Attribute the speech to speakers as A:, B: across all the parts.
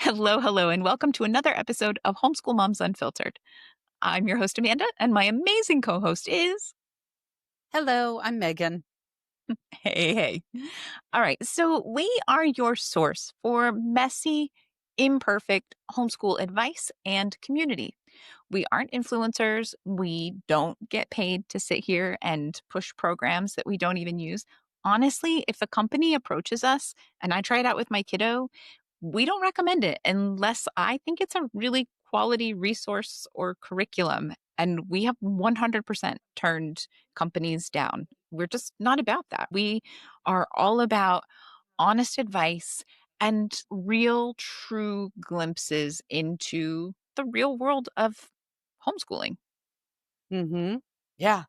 A: Hello, hello, and welcome to another episode of Homeschool Moms Unfiltered. I'm your host, Amanda, and my amazing co host is.
B: Hello, I'm Meagan.
A: Hey, hey. All right. So, we are your source for messy, imperfect homeschool advice and community. We aren't influencers. We don't get paid to sit here and push programs that we don't even use. Honestly, if a company approaches us and I try it out with my kiddo, we don't recommend it unless I think it's a really quality resource or curriculum. And we have 100% turned companies down. We're just not about that. We are all about honest advice and real, true glimpses into the real world of homeschooling.
B: Yeah.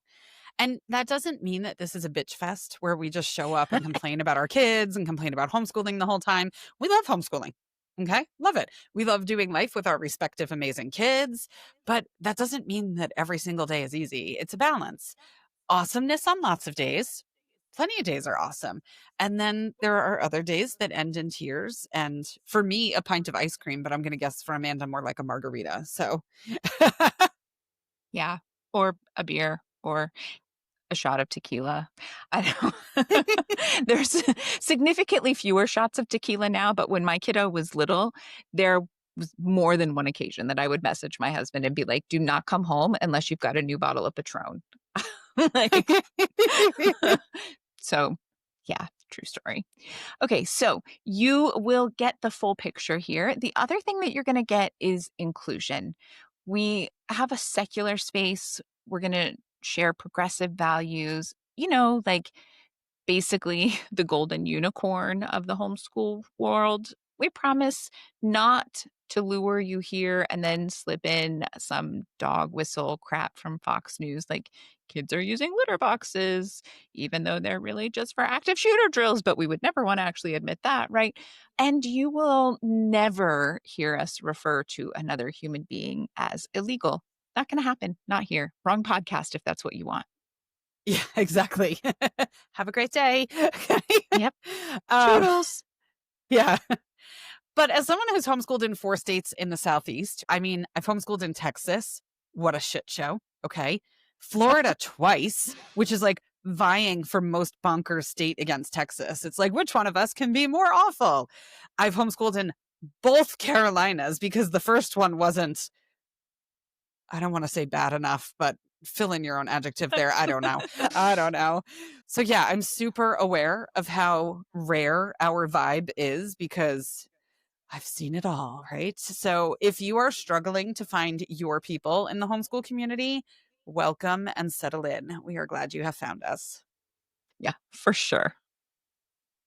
B: And that doesn't mean that this is a bitch fest where we just show up and complain about our kids and complain about homeschooling the whole time. We love homeschooling. Okay. Love it. We love doing life with our respective amazing kids. But that doesn't mean that every single day is easy. It's a balance. Awesomeness on lots of days. Plenty of days are awesome. And then there are other days that end in tears. And for me, a pint of ice cream, but I'm going to guess for Amanda, more like a margarita. So
A: Yeah. Or a beer or a shot of tequila. I don't There's significantly fewer shots of tequila now, but when my kiddo was little, there was more than one occasion that I would message my husband and be like, "Do not come home unless you've got a new bottle of Patron." Like, so yeah, true story. Okay, so you will get the full picture here. The other thing that you're going to get is inclusion. We have a secular space. We're going to share progressive values, like basically the golden unicorn of the homeschool world. We promise not to lure you here and then slip in some dog whistle crap from Fox News like kids are using litter boxes, even though they're really just for active shooter drills, but we would never want to actually admit that, right? And you will never hear us refer to another human being as illegal. Not going to happen. Not here. Wrong podcast if that's what you want.
B: yeah, exactly. Have a great day.
A: Yep.
B: um,
A: Toodles.
B: yeah. But as someone who's homeschooled in 4 states in the Southeast, I mean, I've homeschooled in Texas. What a shit show. Okay. Florida twice, which is like vying for most bonkers state against Texas. It's like, which one of us can be more awful? I've homeschooled in both Carolinas because the first one wasn't, I don't want to say bad enough, but fill in your own adjective there. I don't know. I don't know. So yeah, I'm super aware of how rare our vibe is because I've seen it all, right? So if you are struggling to find your people in the homeschool community, welcome and settle in. We are glad you have found us.
A: Yeah, for sure.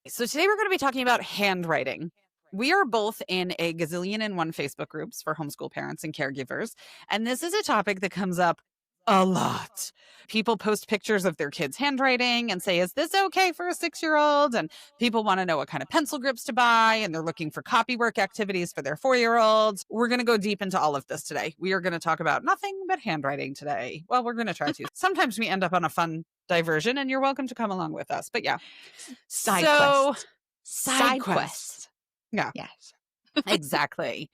B: So today we're going to be talking about handwriting. We are both in a gazillion and one Facebook groups for homeschool parents and caregivers. And this is a topic that comes up a lot. People post pictures of their kids' handwriting and say, is this okay for a 6-year-old? And people want to know what kind of pencil grips to buy. And they're looking for copywork activities for their 4-year-olds. We're going to go deep into all of this today. We are going to talk about nothing but handwriting today. Well, we're going to try to. Sometimes we end up on a fun diversion and you're welcome to come along with us. But yeah.
A: Side
B: So
A: quests.
B: side
A: Side
B: quests.
A: quests.
B: Yeah,
A: Yes.
B: exactly.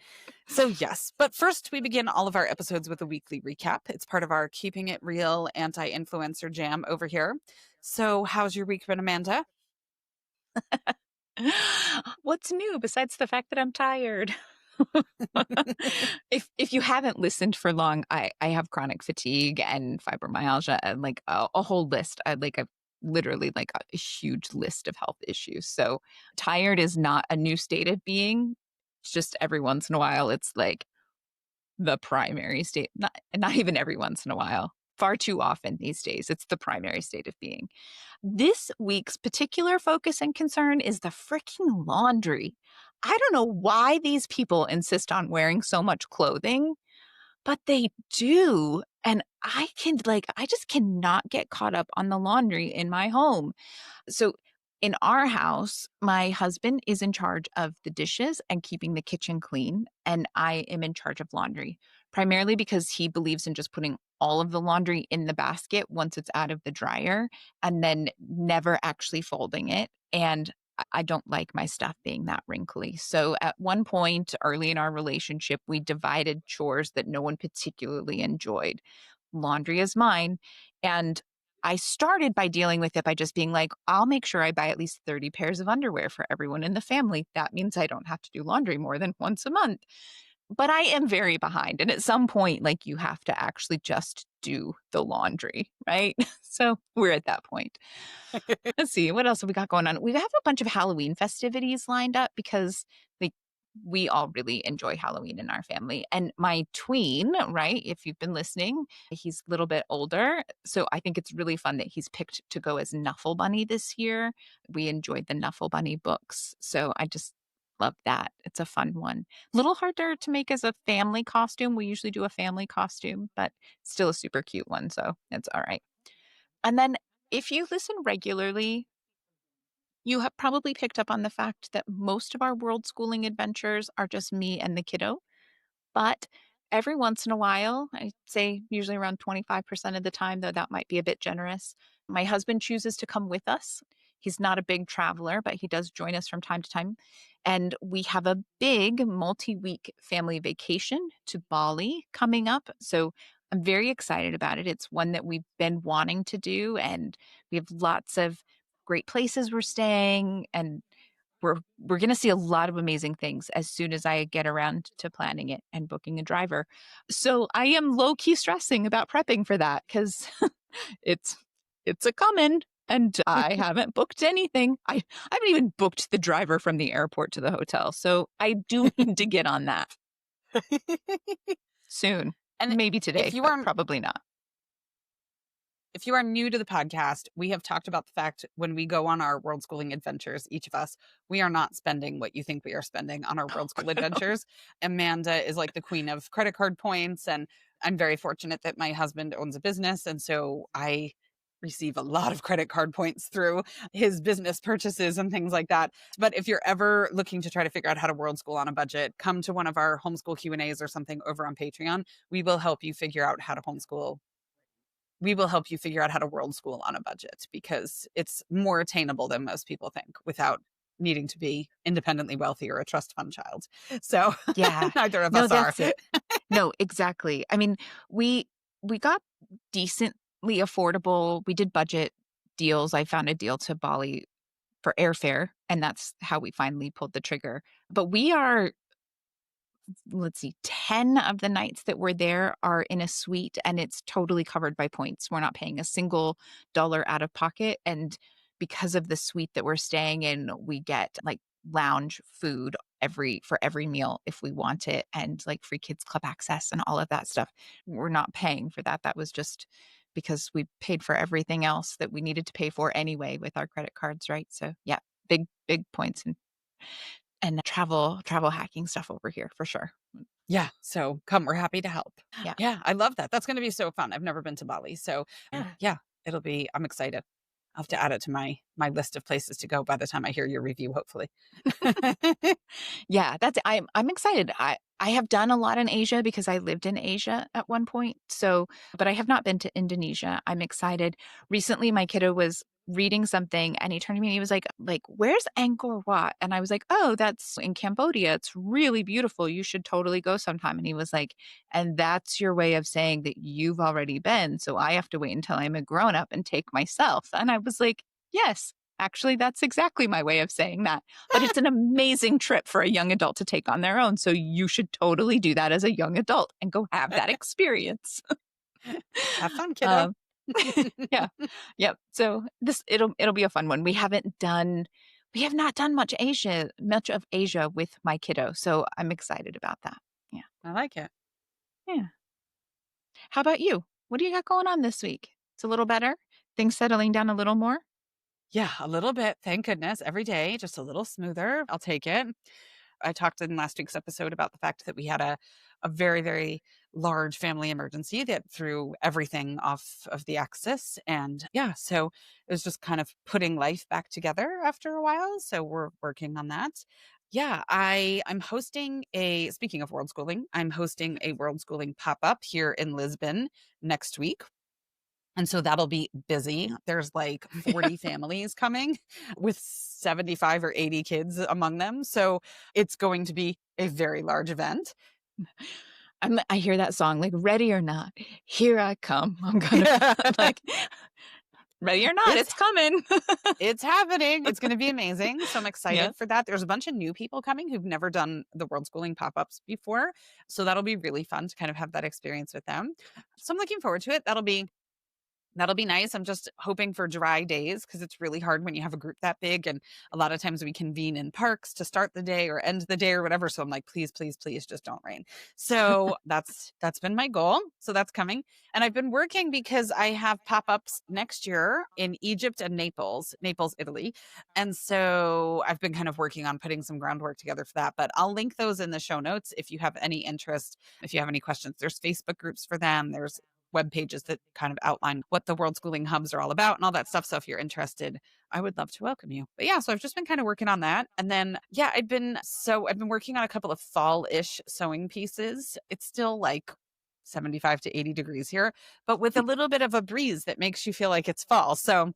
B: So yes, but first we begin all of our episodes with a weekly recap. It's part of our keeping it real anti-influencer jam over here. So how's your week been, Amanda?
A: What's new besides the fact that I'm tired? If you haven't listened for long, I have chronic fatigue and fibromyalgia and like a whole list. I've literally like a huge list of health issues. So tired is not a new state of being. It's just every once in a while it's like the primary state, not even every once in a while. Far too often these days, it's the primary state of being. This week's particular focus and concern is the freaking laundry. I don't know why these people insist on wearing so much clothing, but they do. And I just cannot get caught up on the laundry in my home. So in our house, my husband is in charge of the dishes and keeping the kitchen clean, and I am in charge of laundry, primarily because he believes in just putting all of the laundry in the basket once it's out of the dryer and then never actually folding it. And I don't like my stuff being that wrinkly. So at one point early in our relationship, we divided chores that no one particularly enjoyed. Laundry is mine. And I started by dealing with it by just being like, I'll make sure I buy at least 30 pairs of underwear for everyone in the family. That means I don't have to do laundry more than once a month. But I am very behind. And at some point, like, you have to actually just do the laundry, right? So we're at that point. Let's see, what else have we got going on? We have a bunch of Halloween festivities lined up because, like, we all really enjoy Halloween in our family. And my tween, right, if you've been listening, he's a little bit older. So I think it's really fun that he's picked to go as Nuffle Bunny this year. We enjoyed the Nuffle Bunny books. So I just love that. It's a fun one. A little harder to make as a family costume. We usually do a family costume, but still a super cute one. So it's all right. And then if you listen regularly, you have probably picked up on the fact that most of our world schooling adventures are just me and the kiddo. But every once in a while, I'd say usually around 25% of the time, though that might be a bit generous, my husband chooses to come with us. He's not a big traveler, but he does join us from time to time. And we have a big multi-week family vacation to Bali coming up. So I'm very excited about it. It's one that we've been wanting to do, and we have lots of great places we're staying, and we're going to see a lot of amazing things as soon as I get around to planning it and booking a driver. So I am low key stressing about prepping for that because it's it's a coming, and I haven't booked anything. I haven't even booked the driver from the airport to the hotel. So I do need to get on that soon.
B: And
A: Maybe
B: if
A: today,
B: you
A: but
B: are
A: probably not.
B: if you are new to the podcast, we have talked about the fact when we go on our world schooling adventures, each of us, we are not spending what you think we are spending on our world school adventures. Amanda is like the queen of credit card points, and I'm very fortunate that my husband owns a business, and so I receive a lot of credit card points through his business purchases and things like that. But if you're ever looking to try to figure out how to world school on a budget, come to one of our homeschool Q&As or something over on Patreon. We will help you figure out how to homeschool. We will help you figure out how to world school on a budget because it's more attainable than most people think without needing to be independently wealthy or a trust fund child. So
A: Yeah.
B: neither of
A: No,
B: us are.
A: that's it. No, exactly. I mean, we we got decently affordable. We did budget deals. I found a deal to Bali for airfare, and that's how we finally pulled the trigger. But we are, let's see, 10 of the nights that we're there are in a suite, and it's totally covered by points. We're not paying a single dollar out of pocket. And because of the suite that we're staying in, we get like lounge food for every meal if we want it, and like free kids club access and all of that stuff. We're not paying for that. That was just because we paid for everything else that we needed to pay for anyway with our credit cards, right? So yeah, big points and travel hacking stuff over here for sure.
B: Yeah. So come, we're happy to help.
A: Yeah.
B: Yeah. I love that. That's going to be so fun. I've never been to Bali. So
A: Yeah.
B: yeah, I'm excited. I'll have to add it to my list of places to go by the time I hear your review, hopefully.
A: Yeah, I'm excited. I have done a lot in Asia because I lived in Asia at one point. So, but I have not been to Indonesia. I'm excited. Recently my kiddo was reading something and he turned to me and he was like, "Where's Angkor Wat?" And I was like, "Oh, that's in Cambodia. It's really beautiful. You should totally go sometime." And he was like, "And that's your way of saying that you've already been, so I have to wait until I'm a grown up and take myself." And I was like, "Yes. Actually, that's exactly my way of saying that. But it's an amazing trip for a young adult to take on their own. So you should totally do that as a young adult and go have that experience."
B: Have fun, kiddo.
A: um, yeah. Yep. So it'll be a fun one. We have not done much of Asia with my kiddo. So I'm excited about that. Yeah.
B: I like it.
A: Yeah. How about you? What do you got going on this week? It's a little better? Things settling down a little more?
B: Yeah, a little bit. Thank goodness. Every day, just a little smoother. I'll take it. I talked in last week's episode about the fact that we had a very, very large family emergency that threw everything off of the axis. And yeah, so it was just kind of putting life back together after a while. So we're working on that. Yeah, I'm hosting speaking of world schooling, I'm hosting a world schooling pop up here in Lisbon next week. And so that'll be busy. There's like 40 families coming with 75 or 80 kids among them. So it's going to be a very large event.
A: I hear that song, like, "Ready or not, here I come. I'm gonna" like, "Ready or not,
B: It's
A: it's coming."
B: It's happening. It's gonna be amazing. So I'm
A: Yeah.
B: excited for that. There's a bunch of new people coming who've never done the World Schooling pop-ups before. So that'll be really fun to kind of have that experience with them. So I'm looking forward to it. That'll be nice. I'm just hoping for dry days because it's really hard when you have a group that big. And a lot of times we convene in parks to start the day or end the day or whatever. So I'm like, please, please, please just don't rain. So that's been my goal. So that's coming. And I've been working because I have pop-ups next year in Egypt and Naples, Italy. And so I've been kind of working on putting some groundwork together for that. But I'll link those in the show notes if you have any interest, if you have any questions. There's Facebook groups for them. There's web pages that kind of outline what the world schooling hubs are all about and all that stuff. So if you're interested, I would love to welcome you. But yeah, so I've just been kind of working on that. And then yeah, I've been working on a couple of fall-ish sewing pieces. It's still like 75 to 80 degrees here, but with a little bit of a breeze that makes you feel like it's fall. So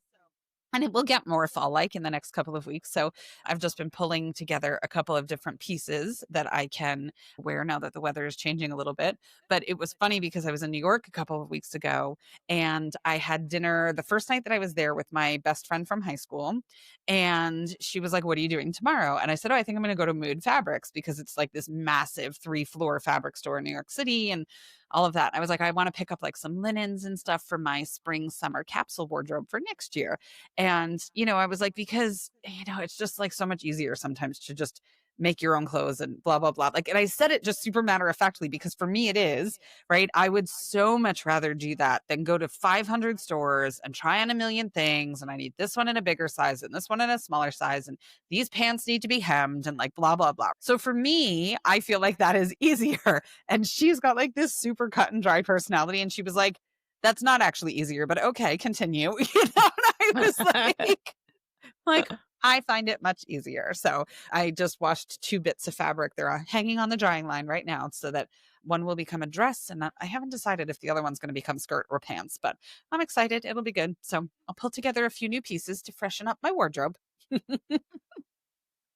B: and it will get more fall-like in the next couple of weeks. So I've just been pulling together a couple of different pieces that I can wear now that the weather is changing a little bit. But it was funny because I was in New York a couple of weeks ago and I had dinner the first night that I was there with my best friend from high school. And she was like, "What are you doing tomorrow?" And I said, "Oh, I think I'm going to go to Mood Fabrics because it's like this massive 3-floor fabric store in New York City and all of that." I was like, "I want to pick up like some linens and stuff for my spring summer capsule wardrobe for next year." And, I was like, because, it's just like so much easier sometimes to just make your own clothes and blah, blah, blah. Like, and I said it just super matter of factly because for me it is, right? I would so much rather do that than go to 500 stores and try on a million things. And I need this one in a bigger size and this one in a smaller size. And these pants need to be hemmed and like blah, blah, blah. So for me, I feel like that is easier. And she's got like this super cut and dry personality. And she was like, "That's not actually easier, but okay, continue." And I was like, I find it much easier. So I just washed 2 bits of fabric. They're hanging on the drying line right now so that one will become a dress. And I haven't decided if the other one's going to become skirt or pants, but I'm excited. It'll be good. So I'll pull together a few new pieces to freshen up my wardrobe.
A: Oh,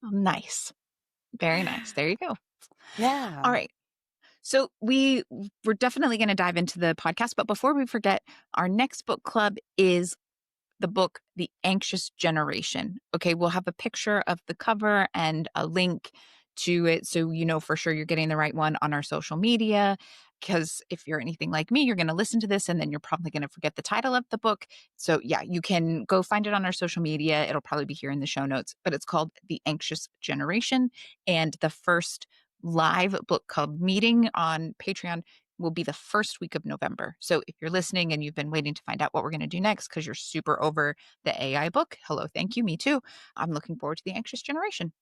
A: nice. Very nice. There you go.
B: Yeah.
A: All right. So we're definitely going to dive into the podcast, but before we forget, our next book club is the book The Anxious Generation. Okay, we'll have a picture of the cover and a link to it so you know for sure you're getting the right one on our social media. Because if you're anything like me, you're going to listen to this and then you're probably going to forget the title of the book. So, yeah, you can go find it on our social media. It'll probably be here in the show notes, but it's called The Anxious Generation. And the first live book club meeting on Patreon will be the first week of November. So if you're listening and you've been waiting to find out what we're going to do next because you're super over the AI book, hello, thank you, me too. I'm looking forward to The Anxious Generation.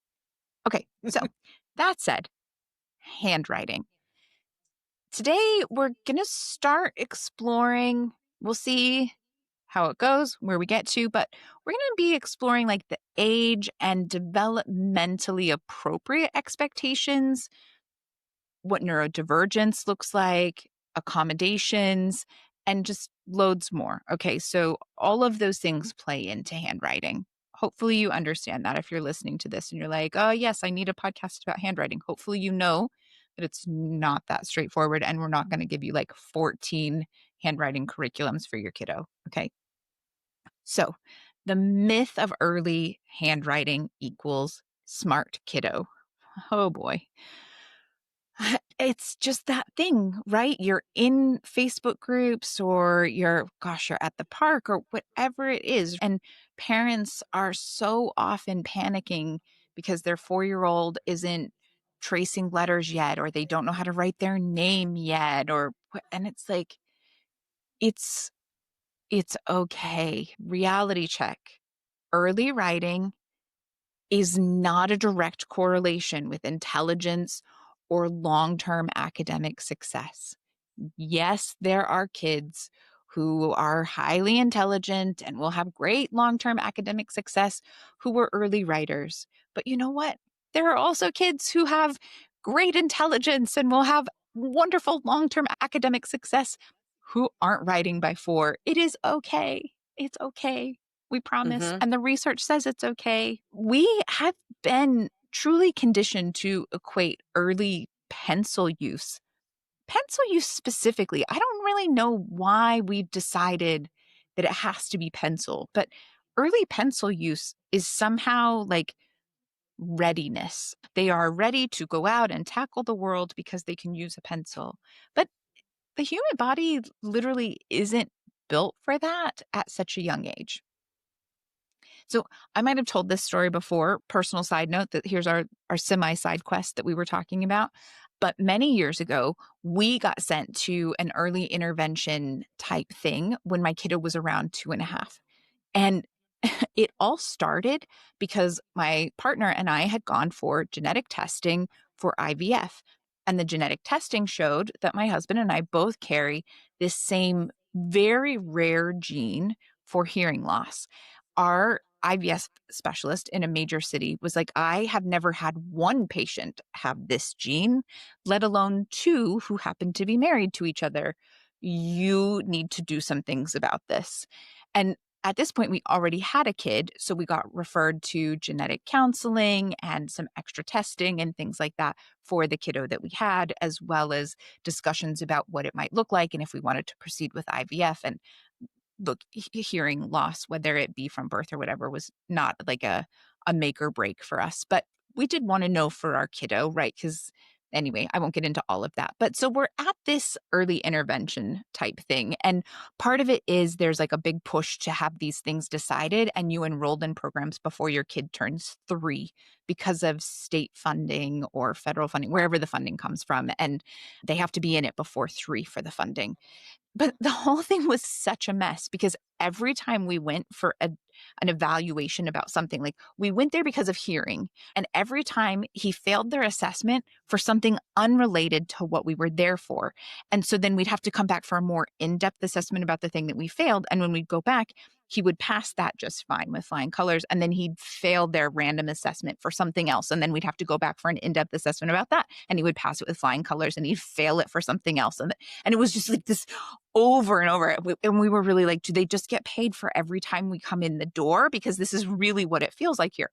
A: Okay, so that said, handwriting. Today we're going to start exploring, we'll see how it goes, where we get to, but we're going to be exploring like the age and developmentally appropriate expectations, what neurodivergence looks like, accommodations, and just loads more. Okay, so all of those things play into handwriting. Hopefully, you understand that if you're listening to this and you're like, "Oh, yes, I need a podcast about handwriting." Hopefully, you know that it's not that straightforward and we're not going to give you like 14 handwriting curriculums for your kiddo. Okay, so the myth of early handwriting equals smart kiddo. Oh boy. It's just that thing, right? You're in Facebook groups or you're at the park or whatever it is. And parents are so often panicking because their 4-year-old isn't tracing letters yet or they don't know how to write their name yet and it's like it's it's okay. Reality check. Early writing is not a direct correlation with intelligence or long term academic success. Yes, there are kids who are highly intelligent and will have great long term academic success who were early writers. But you know what? There are also kids who have great intelligence and will have wonderful long term academic success who aren't writing by 4, it is okay. It's okay. We promise.
B: Mhm.
A: And the research says it's okay. We have been truly conditioned to equate early pencil use specifically. I don't really know why we've decided that it has to be pencil, but early pencil use is somehow like readiness. They are ready to go out and tackle the world because they can use a pencil. But the human body literally isn't built for that at such a young age. So I might have told this story before. Personal side note that here's our semi side quest that we were talking about. But many years ago, we got sent to an early intervention type thing when my kiddo was around 2.5. And it all started because my partner and I had gone for genetic testing for IVF. And the genetic testing showed that my husband and I both carry this same very rare gene for hearing loss. Our IVF specialist in a major city was like, I have never had one patient have this gene, let alone two who happen to be married to each other. You need to do some things about this. And at this point, we already had a kid, so we got referred to genetic counseling and some extra testing and things like that for the kiddo that we had, as well as discussions about what it might look like and if we wanted to proceed with IVF. And look, hearing loss, whether it be from birth or whatever, was not like a make or break for us. But we did want to know for our kiddo, right? Because anyway, I won't get into all of that. But so we're at this early intervention type thing. And part of it is there's like a big push to have these things decided, and you enrolled in programs before your kid turns 3 because of state funding or federal funding, wherever the funding comes from. And they have to be in it before 3 for the funding. But the whole thing was such a mess because every time we went for an evaluation about something, like we went there because of hearing, and every time he failed their assessment for something unrelated to what we were there for. And so then we'd have to come back for a more in-depth assessment about the thing that we failed. And when we'd go back, he would pass that just fine with flying colors. And then he'd fail their random assessment for something else. And then we'd have to go back for an in-depth assessment about that. And he would pass it with flying colors and he'd fail it for something else. And it was just like this over and over. And we were really like, do they just get paid for every time we come in the door? Because this is really what it feels like here.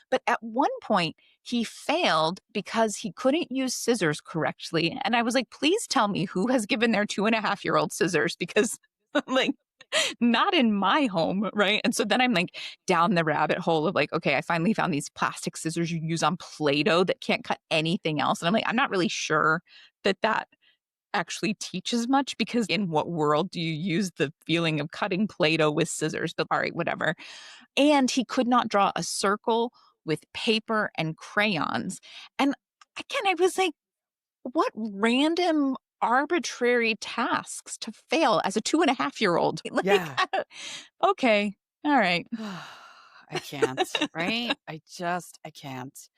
A: But at one point, he failed because he couldn't use scissors correctly. And I was like, please tell me who has given their 2.5-year-old scissors because, like, not in my home. Right. And so then I'm like down the rabbit hole of like, okay, I finally found these plastic scissors you use on Play Doh that can't cut anything else. And I'm like, I'm not really sure that actually teaches much because in what world do you use the feeling of cutting Play-Doh with scissors? But all right, whatever. And he could not draw a circle with paper and crayons. And again, I was like, what random arbitrary tasks to fail as a 2.5-year-old? Like,
B: Yeah.
A: okay, all right.
B: I can't, right? I can't.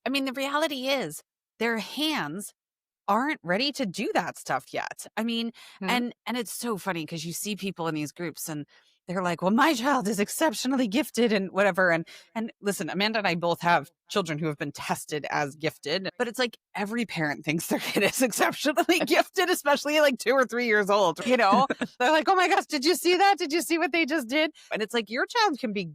B: I mean, the reality is their hands aren't ready to do that stuff yet. I mean,
A: Hmm?
B: and it's so funny because you see people in these groups and they're like, "Well, my child is exceptionally gifted and whatever." And listen, Amanda and I both have children who have been tested as gifted, but it's like every parent thinks their kid is exceptionally gifted, especially at like 2 or 3 years old. They're like, "Oh my gosh, did you see that? Did you see what they just did?" And it's like your child can be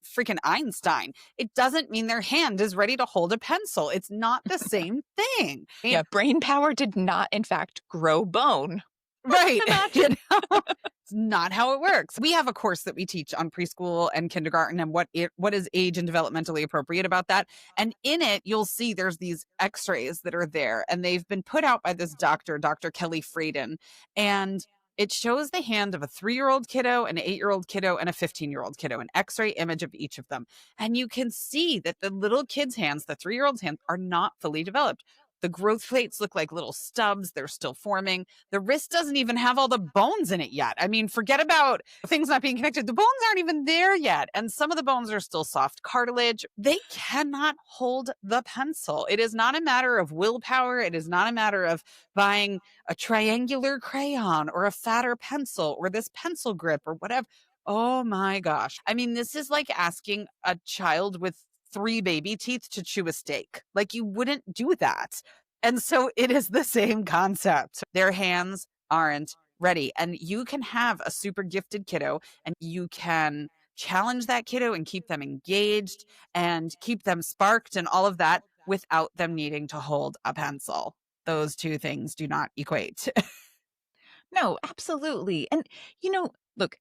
B: freaking Einstein. It doesn't mean their hand is ready to hold a pencil. It's not the same thing.
A: Yeah, brain power did not, in fact, grow bone.
B: Right. You
A: Imagine.
B: know? It's not how it works. We have a course that we teach on preschool and kindergarten and what is age and developmentally appropriate about that. And in it, you'll see there's these x-rays that are there and they've been put out by this doctor, Dr. Kelly Fraden. And it shows the hand of a 3-year-old kiddo, an 8-year-old kiddo, and a 15-year-old kiddo, an x-ray image of each of them. And you can see that the little kid's hands, the 3-year-old's hands, are not fully developed. The growth plates look like little stubs. They're still forming. The wrist doesn't even have all the bones in it yet. I mean, forget about things not being connected. The bones aren't even there yet. And some of the bones are still soft cartilage. They cannot hold the pencil. It is not a matter of willpower. It is not a matter of buying a triangular crayon or a fatter pencil or this pencil grip or whatever. Oh my gosh. I mean, this is like asking a child with 3 baby teeth to chew a steak. Like you wouldn't do that. And so it is the same concept. Their hands aren't ready. And you can have a super gifted kiddo and you can challenge that kiddo and keep them engaged and keep them sparked and all of that without them needing to hold a pencil. Those two things do not equate.
A: No, absolutely. And, look,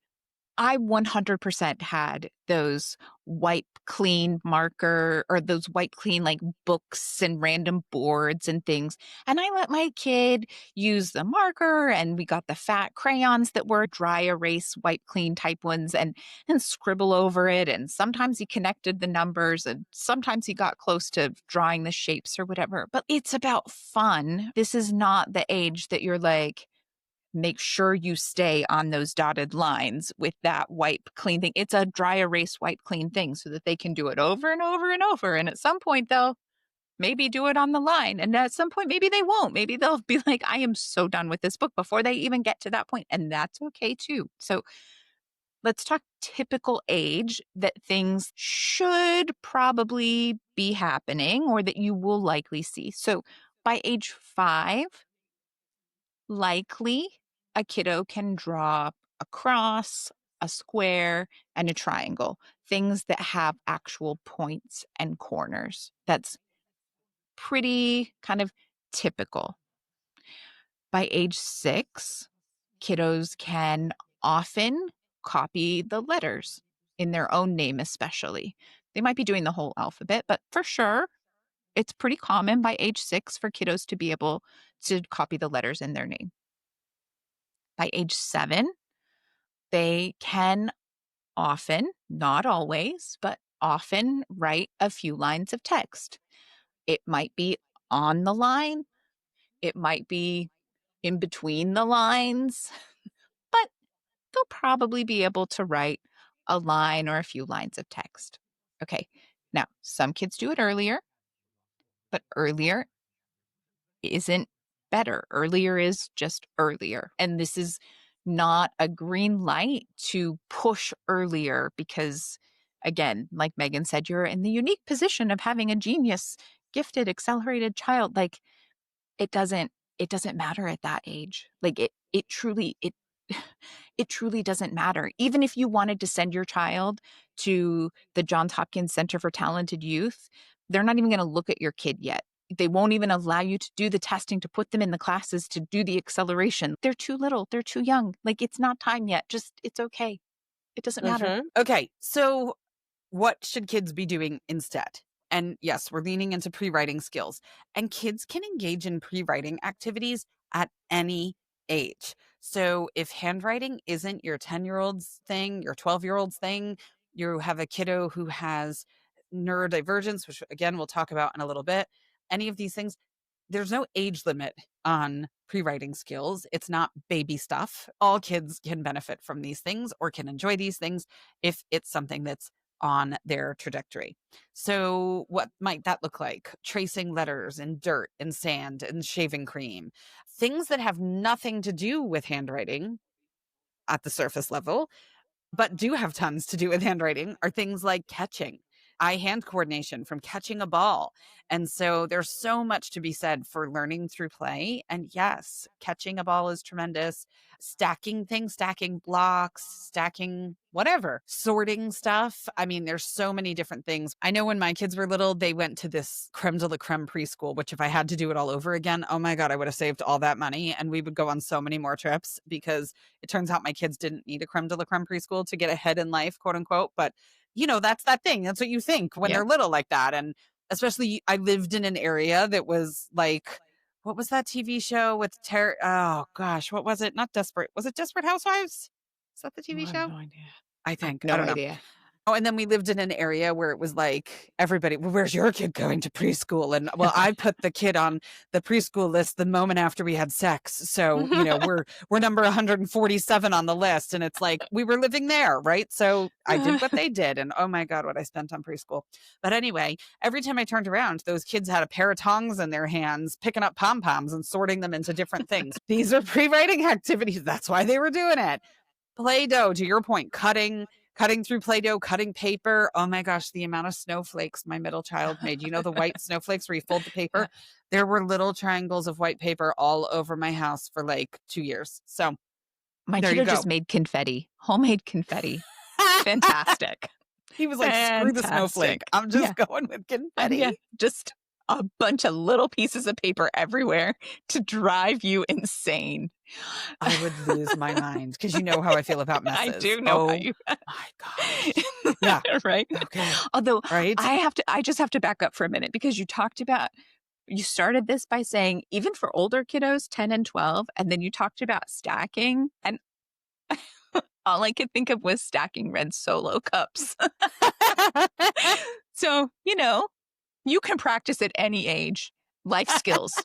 A: I 100% had those wipe clean marker or those wipe clean like books and random boards and things. And I let my kid use the marker and we got the fat crayons that were dry erase wipe clean type ones and scribble over it. And sometimes he connected the numbers and sometimes he got close to drawing the shapes or whatever. But it's about fun. This is not the age that you're like, make sure you stay on those dotted lines with that wipe clean thing. It's a dry erase wipe clean thing so that they can do it over and over and over. And at some point, they'll maybe do it on the line. And at some point, maybe they won't. Maybe they'll be like, I am so done with this book before they even get to that point. And that's okay too. So let's talk typical age that things should probably be happening or that you will likely see. So by age 5, likely a kiddo can draw a cross, a square, and a triangle, things that have actual points and corners. That's pretty kind of typical. By age 6, kiddos can often copy the letters in their own name, especially. They might be doing the whole alphabet, but for sure, it's pretty common by age 6 for kiddos to be able to copy the letters in their name. By age 7, they can often, not always, but often write a few lines of text. It might be on the line, it might be in between the lines, but they'll probably be able to write a line or a few lines of text. Okay, now some kids do it earlier, but earlier isn't better. Earlier is just earlier. And this is not a green light to push earlier because, again, like Meagan said, you're in the unique position of having a genius, gifted, accelerated child. Like it doesn't matter at that age. Like it truly it truly doesn't matter. Even if you wanted to send your child to the Johns Hopkins Center for Talented Youth, they're not even going to look at your kid yet. They won't even allow you to do the testing, to put them in the classes, to do the acceleration. They're too little. They're too young. Like it's not time yet. Just, it's okay. It doesn't matter.
B: Okay. So what should kids be doing instead? And yes, we're leaning into pre-writing skills. And kids can engage in pre-writing activities at any age. So if handwriting isn't your 10-year-old's thing, your 12-year-old's thing, you have a kiddo who has neurodivergence, which again, we'll talk about in a little bit, any of these things, there's no age limit on pre-writing skills. It's not baby stuff. All kids can benefit from these things or can enjoy these things if it's something that's on their trajectory. So what might that look like? Tracing letters in dirt and sand and shaving cream. Things that have nothing to do with handwriting at the surface level, but do have tons to do with handwriting are things like catching, eye hand coordination from catching a ball. And so there's so much to be said for learning through play. And yes, catching a ball is tremendous. Stacking things, stacking blocks, stacking whatever, sorting stuff. I mean, there's so many different things. I know when my kids were little, they went to this creme de la creme preschool, which if I had to do it all over again, oh my God, I would have saved all that money. And we would go on so many more trips because it turns out my kids didn't need a creme de la creme preschool to get ahead in life, quote unquote. But that's that thing. That's what you think when they're little like that. And especially I lived in an area that was like, what was that TV show with oh gosh, what was it? Not Desperate. Was it Desperate Housewives? Is that the TV
A: I
B: show?
A: have no idea.
B: I think.
A: No
B: I don't know.
A: idea.
B: Oh, and then we lived in an area where it was like everybody, well, where's your kid going to preschool? And well, I put the kid on the preschool list the moment after we had sex. So, we're number 147 on the list. And it's like we were living there, right? So I did what they did. And oh my God, what I spent on preschool. But anyway, every time I turned around, those kids had a pair of tongs in their hands, picking up pom-poms and sorting them into different things. These are pre-writing activities. That's why they were doing it. Play-Doh, to your point, cutting through Play-Doh, cutting paper. Oh my gosh, the amount of snowflakes my middle child made. The white snowflakes where you fold the paper? There were little triangles of white paper all over my house for like 2 years. So
A: My
B: There you
A: kiddo
B: go.
A: just made confetti, homemade confetti. Fantastic.
B: He was like, screw the snowflake.
A: Fantastic.
B: I'm
A: Yeah.
B: just going with confetti.
A: Yeah, just a bunch of little pieces of paper everywhere to drive you insane.
B: I would lose my mind because you know how I feel about
A: I
B: messes.
A: do know how
B: Oh
A: you
B: my gosh. Yeah.
A: right?
B: Okay.
A: Although
B: Right?
A: I just have to back up for a minute because you started this by saying even for older kiddos, 10 and 12, and then you talked about stacking, and all I could think of was stacking red Solo cups. So, you can practice at any age. Life skills.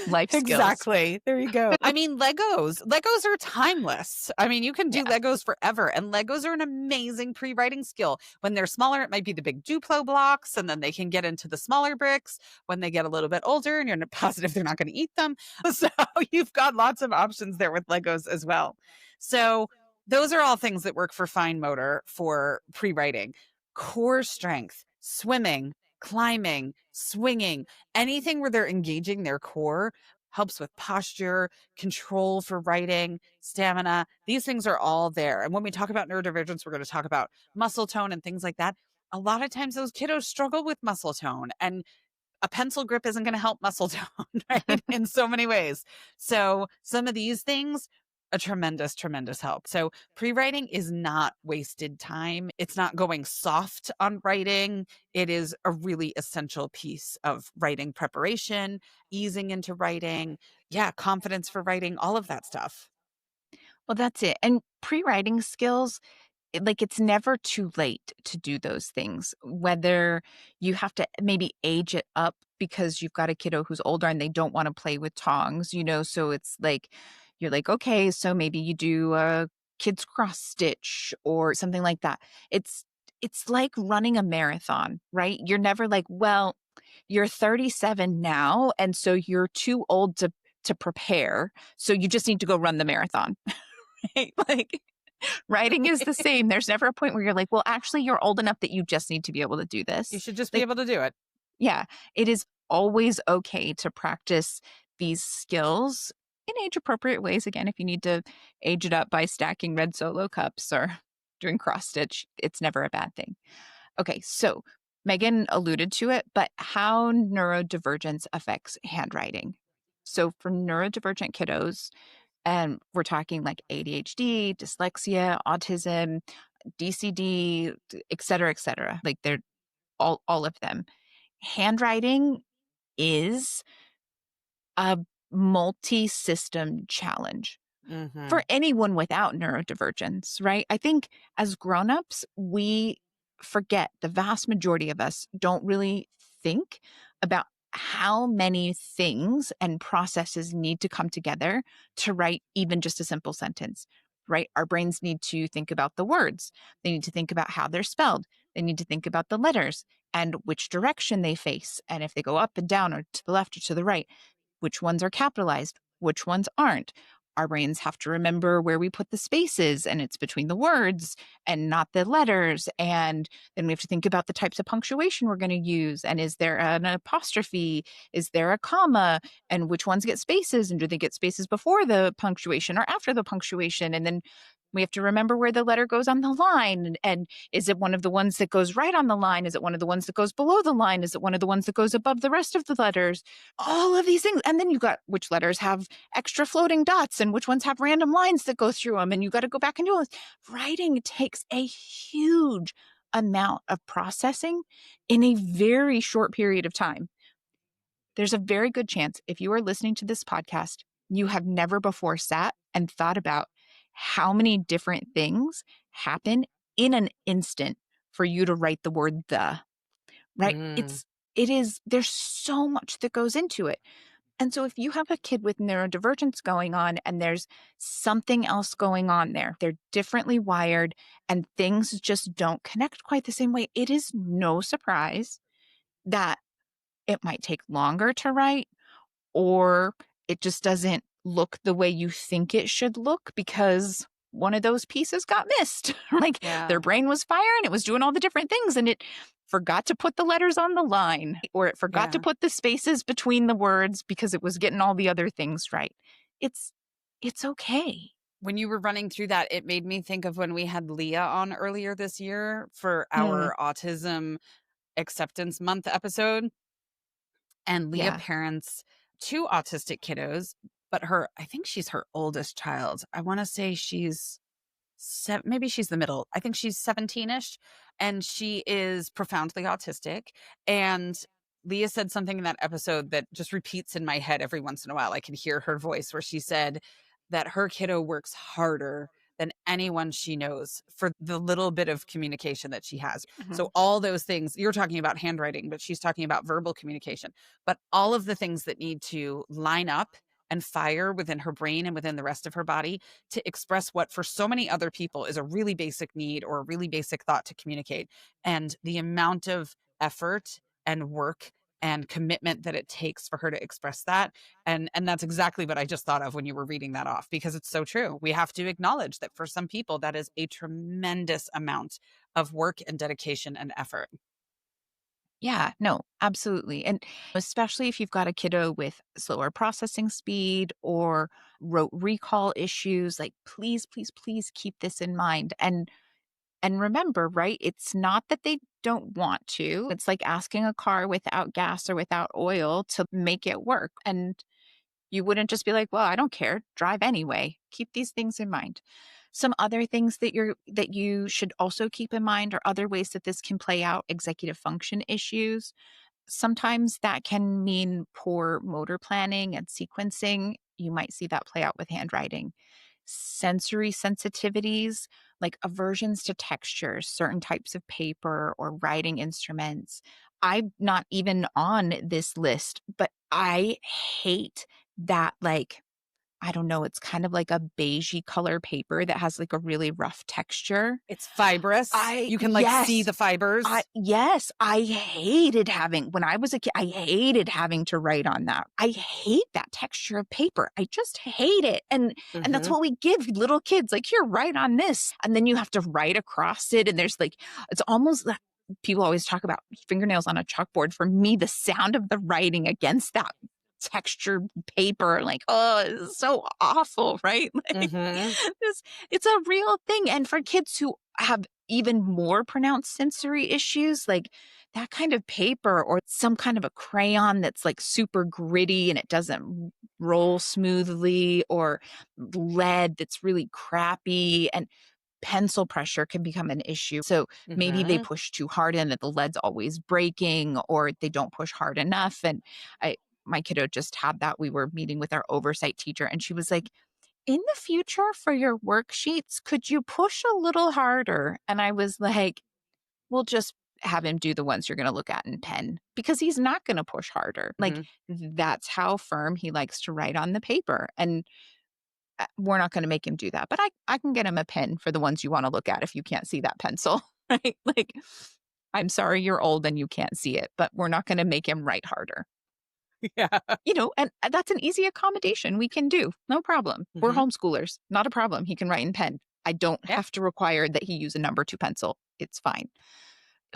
A: Life skills.
B: Exactly. There you go. I mean, Legos. Legos are timeless. I mean, you can do
A: Yeah.
B: Legos forever, and Legos are an amazing pre-writing skill. When they're smaller, it might be the big Duplo blocks, and then they can get into the smaller bricks when they get a little bit older, and you're not positive they're not going to eat them. So you've got lots of options there with Legos as well. So those are all things that work for fine motor for pre-writing. Core strength, swimming, climbing, swinging, anything where they're engaging their core helps with posture, control for writing, stamina. These things are all there. And when we talk about neurodivergence, we're going to talk about muscle tone and things like that. A lot of times those kiddos struggle with muscle tone, and a pencil grip isn't going to help muscle tone, right? In so many ways. So some of these things, a tremendous, tremendous help. So pre-writing is not wasted time. It's not going soft on writing. It is a really essential piece of writing preparation, easing into writing. Yeah, confidence for writing, all of that stuff.
A: Well, that's it. And pre-writing skills, it's never too late to do those things. Whether you have to maybe age it up because you've got a kiddo who's older and they don't want to play with tongs, so it's like you're like, okay, so maybe you do a kids cross stitch or something like that. It's like running a marathon, right? You're never like, well, you're 37 now, and so you're too old to prepare, so you just need to go run the marathon. Right? Like writing is the same. There's never a point where you're like, well, actually, you're old enough that you just need to be able to do
B: You
A: this.
B: should just be
A: Like,
B: able to do it.
A: yeah, it is always okay to practice these skills in age appropriate ways. Again, if you need to age it up by stacking red Solo cups or doing cross stitch, it's never a bad thing. Okay, so Megan alluded to it, but how neurodivergence affects handwriting. So for neurodivergent kiddos, and we're talking like ADHD, dyslexia, autism, DCD, et cetera, et cetera. Like they're all of them. Handwriting is a multi-system challenge
B: Hmm.
A: for anyone without neurodivergence, right? I think as grown-ups, we forget, the vast majority of us don't really think about how many things and processes need to come together to write even just a simple sentence, right? Our brains need to think about the words. They need to think about how they're spelled. They need to think about the letters and which direction they face, and if they go up and down or to the left or to the right, which ones are capitalized, which ones aren't. Our brains have to remember where we put the spaces, and it's between the words and not the letters. And then we have to think about the types of punctuation we're going to use. And is there an apostrophe? Is there a comma? And which ones get spaces? And do they get spaces before the punctuation or after the punctuation? And then we have to remember where the letter goes on the line. And is it one of the ones that goes right on the line? Is it one of the ones that goes below the line? Is it one of the ones that goes above the rest of the letters? All of these things. And then you've got which letters have extra floating dots and which ones have random lines that go through them. And you got to go back and do this. Writing takes a huge amount of processing in a very short period of time. There's a very good chance if you are listening to this podcast, you have never before sat and thought about how many different things happen in an instant for you to write the word the, right?
B: Mm.
A: There's so much that goes into it. And so if you have a kid with neurodivergence going on and there's something else going on there, they're differently wired and things just don't connect quite the same way, it is no surprise that it might take longer to write, or it just doesn't look the way you think it should look because one of those pieces got missed. Like
B: Yeah.
A: their brain was firing, it was doing all the different things, and it forgot to put the letters on the line, or it forgot to
B: Yeah.
A: put the spaces between the words because it was getting all the other things right. It's it's okay.
B: When you were running through that, it made me think of when we had Leah on earlier this year for
A: Mm,
B: our Autism Acceptance Month episode. And Leah
A: yeah.
B: parents 2 autistic kiddos, but I think she's her oldest child. I wanna say she's maybe she's the middle. I think she's 17-ish, and she is profoundly autistic, and Leah said something in that episode that just repeats in my head every once in a while. I can hear her voice where she said that her kiddo works harder than anyone she knows for the little bit of communication that she has.
A: Mhm.
B: So all those things, you're talking about handwriting, but she's talking about verbal communication. But all of the things that need to line up and fire within her brain and within the rest of her body to express what for so many other people is a really basic need or a really basic thought to communicate. And the amount of effort and work and commitment that it takes for her to express that. And that's exactly what I just thought of when you were reading that off, because it's so true. We have to acknowledge that for some people that is a tremendous amount of work and dedication and effort.
A: Yeah, no, absolutely. And especially if you've got a kiddo with slower processing speed or rote recall issues, like please, please, please keep this in mind. And remember, right? It's not that they don't want to. It's like asking a car without gas or without oil to make it work. And you wouldn't just be like, "Well, I don't care, drive anyway." Keep these things in mind. Some other things that you should also keep in mind are other ways that this can play out: executive function issues. Sometimes that can mean poor motor planning and sequencing. You might see that play out with handwriting. Sensory sensitivities, like aversions to textures, certain types of paper or writing instruments. I'm not even on this list, but I hate that, like, I don't know, it's kind of like a beigey color paper that has like a really rough texture.
B: It's fibrous.
A: I
B: You can like see
A: yes.
B: the fibers.
A: I hated having when I was a kid, I hated having to write on that. I hate that texture of paper. I just hate it. And that's
B: Hmm.
A: what we give little kids. Like, here, write on this. And then you have to write across it. And there's like, it's almost like people always talk about fingernails on a chalkboard. For me, the sound of the writing against that textured paper, like, oh, it's so awful, right? Like
B: Hmm.
A: this, it's a real thing. And for kids who have even more pronounced sensory issues, like that kind of paper or some kind of a crayon that's like super gritty and it doesn't roll smoothly, or lead that's really crappy, and pencil pressure can become an issue. So maybe they
B: Hmm.
A: push too hard and that the lead's always breaking, or they don't push hard enough. And I, my kiddo just had that. We were meeting with our oversight teacher and she was like, in the future for your worksheets, could you push a little harder? And I was like, we'll just have him do the ones you're going to look at in pen because he's not going to push harder. Like,
B: Hmm.
A: that's how firm he likes to write on the paper. And we're not going to make him do that. But I can get him a pen for the ones you want to look at if you can't see that pencil, right? Like, I'm sorry you're old and you can't see it, but we're not going to make him write harder.
B: Yeah.
A: And that's an easy accommodation we can do. No problem. We're
B: Hmm.
A: homeschoolers. Not a problem. He can write in pen. I don't
B: Yeah.
A: have to require that he use a number 2 pencil. It's fine.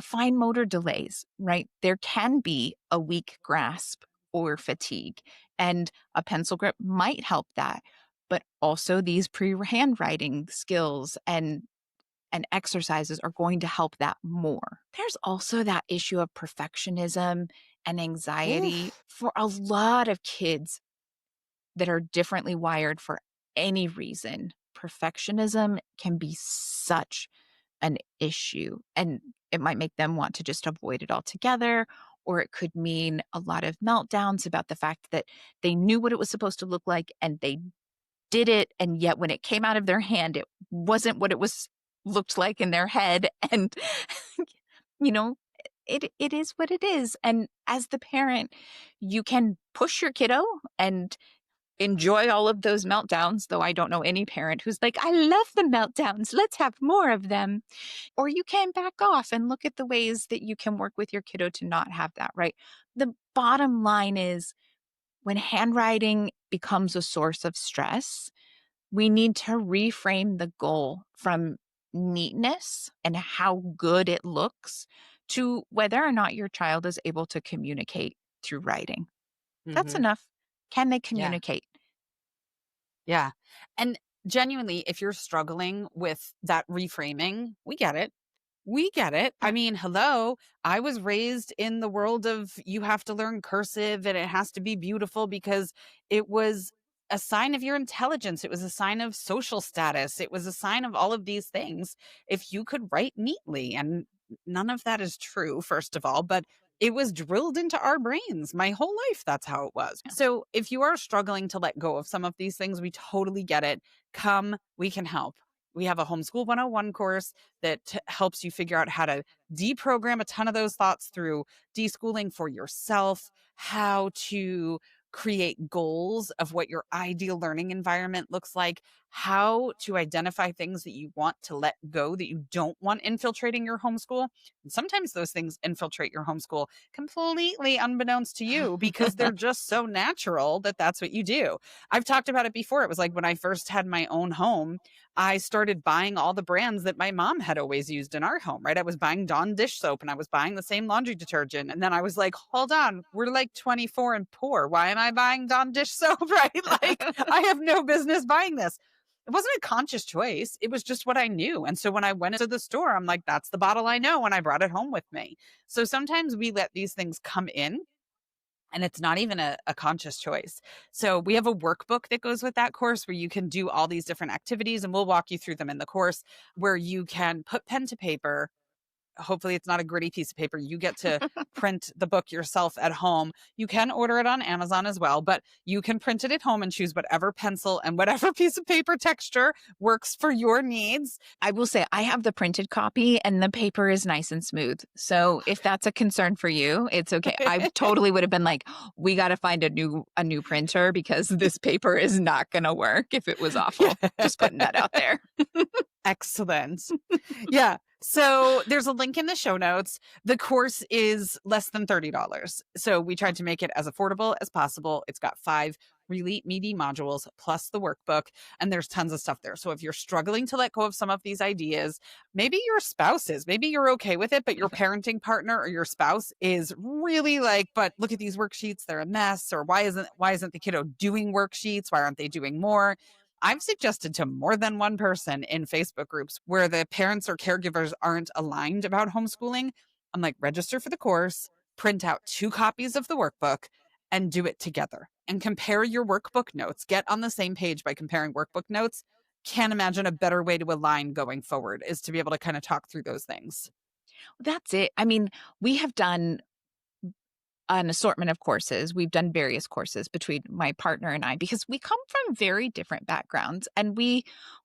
A: Fine motor delays, right? There can be a weak grasp or fatigue, and a pencil grip might help that. But also these pre-handwriting skills and exercises are going to help that more. There's also that issue of perfectionism and anxiety
B: Oof.
A: for a lot of kids that are differently wired for any reason. Perfectionism can be such an issue, and it might make them want to just avoid it altogether, or it could mean a lot of meltdowns about the fact that they knew what it was supposed to look like and they did it, and yet when it came out of their hand it wasn't what it was looked like in their head. And you know it is what it is. And as the parent, you can push your kiddo and enjoy all of those meltdowns, though I don't know any parent who's like, I love the meltdowns, let's have more of them. Or you can back off and look at the ways that you can work with your kiddo to not have that, right? The bottom line is, when handwriting becomes a source of stress, we need to reframe the goal from neatness and how good it looks to whether or not your child is able to communicate through writing. That's
B: Hmm.
A: enough. Can they
B: Yeah.
A: communicate?
B: Yeah. And genuinely, if you're struggling with that reframing, we get it. We get it. I
A: Yeah.
B: mean, hello. I was raised in the world of you have to learn cursive and it has to be beautiful because it was a sign of your intelligence. It was a sign of social status. It was a sign of all of these things. If you could write neatly, and none of that is true, first of all, but it was drilled into our brains. My whole life, that's how it was. So if you are struggling to let go of some of these things, we totally get it. Come, we can help. We have a Homeschool 101 course that helps you figure out how to deprogram a ton of those thoughts through deschooling for yourself, how to create goals of what your ideal learning environment looks like, how to identify things that you want to let go that you don't want infiltrating your homeschool. And sometimes those things infiltrate your homeschool completely unbeknownst to you because they're just so natural that that's what you do. I've talked about it before. It was like when I first had my own home, I started buying all the brands that my mom had always used in our home, right? I was buying Dawn dish soap and I was buying the same laundry detergent. And then I was like, hold on, we're like 24 and poor. Why am I buying Dawn dish soap, right? Like, I have no business buying this. It wasn't a conscious choice. It was just what I knew. And so when I went into the store, I'm like, that's the bottle I know. And I brought it home with me. So sometimes we let these things come in and it's not even a conscious choice. So we have a workbook that goes with that course where you can do all these different activities and we'll walk you through them in the course where you can put pen to paper. Hopefully it's not a gritty piece of paper. You get to print the book yourself at home. You can order it on Amazon as well, but you can print it at home and choose whatever pencil and whatever piece of paper texture works for your needs.
A: I will say I have the printed copy and the paper is nice and smooth. So if that's a concern for you, it's okay. I totally would have been like, we got to find a new printer because this paper is not going to work if it was awful. Just putting that out there.
B: Excellent. Yeah. So there's a link in the show notes. The course is less than $30. So we tried to make it as affordable as possible. It's got 5 really meaty modules plus the workbook, and there's tons of stuff there. So if you're struggling to let go of some of these ideas, maybe your spouse is, maybe you're okay with it, but your parenting partner or your spouse is really like, but look at these worksheets, they're a mess, or why isn't the kiddo doing worksheets? Why aren't they doing more? I've suggested to more than one person in Facebook groups where the parents or caregivers aren't aligned about homeschooling. I'm like, register for the course, print out 2 copies of the workbook, and do it together. And compare your workbook notes. Get on the same page by comparing workbook notes. Can't imagine a better way to align going forward is to be able to kind of talk through those things.
A: That's it. I mean, we have done an assortment of courses. We've done various courses between my partner and I because we come from very different backgrounds and we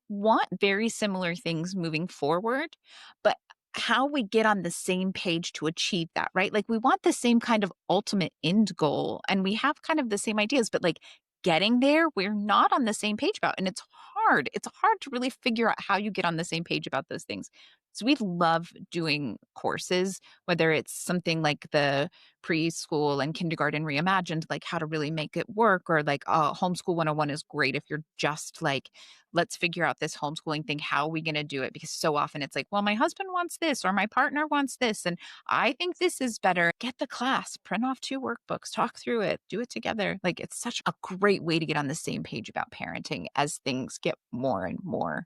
A: want very similar things moving forward. But how we get on the same page to achieve that, right? Like we want the same kind of ultimate end goal and we have kind of the same ideas, but like getting there, we're not on the same page about. And it's hard. It's hard to really figure out how you get on the same page about those things. So we love doing courses, whether it's something like the preschool and kindergarten reimagined, like how to really make it work, or like homeschool 101 is great if you're just like, let's figure out this homeschooling thing. How are we going to do it? Because so often it's like, well, my husband wants this or my partner wants this. And I think this is better. Get the class, print off 2 workbooks, talk through it, do it together. Like it's such a great way to get on the same page about parenting as things get more and more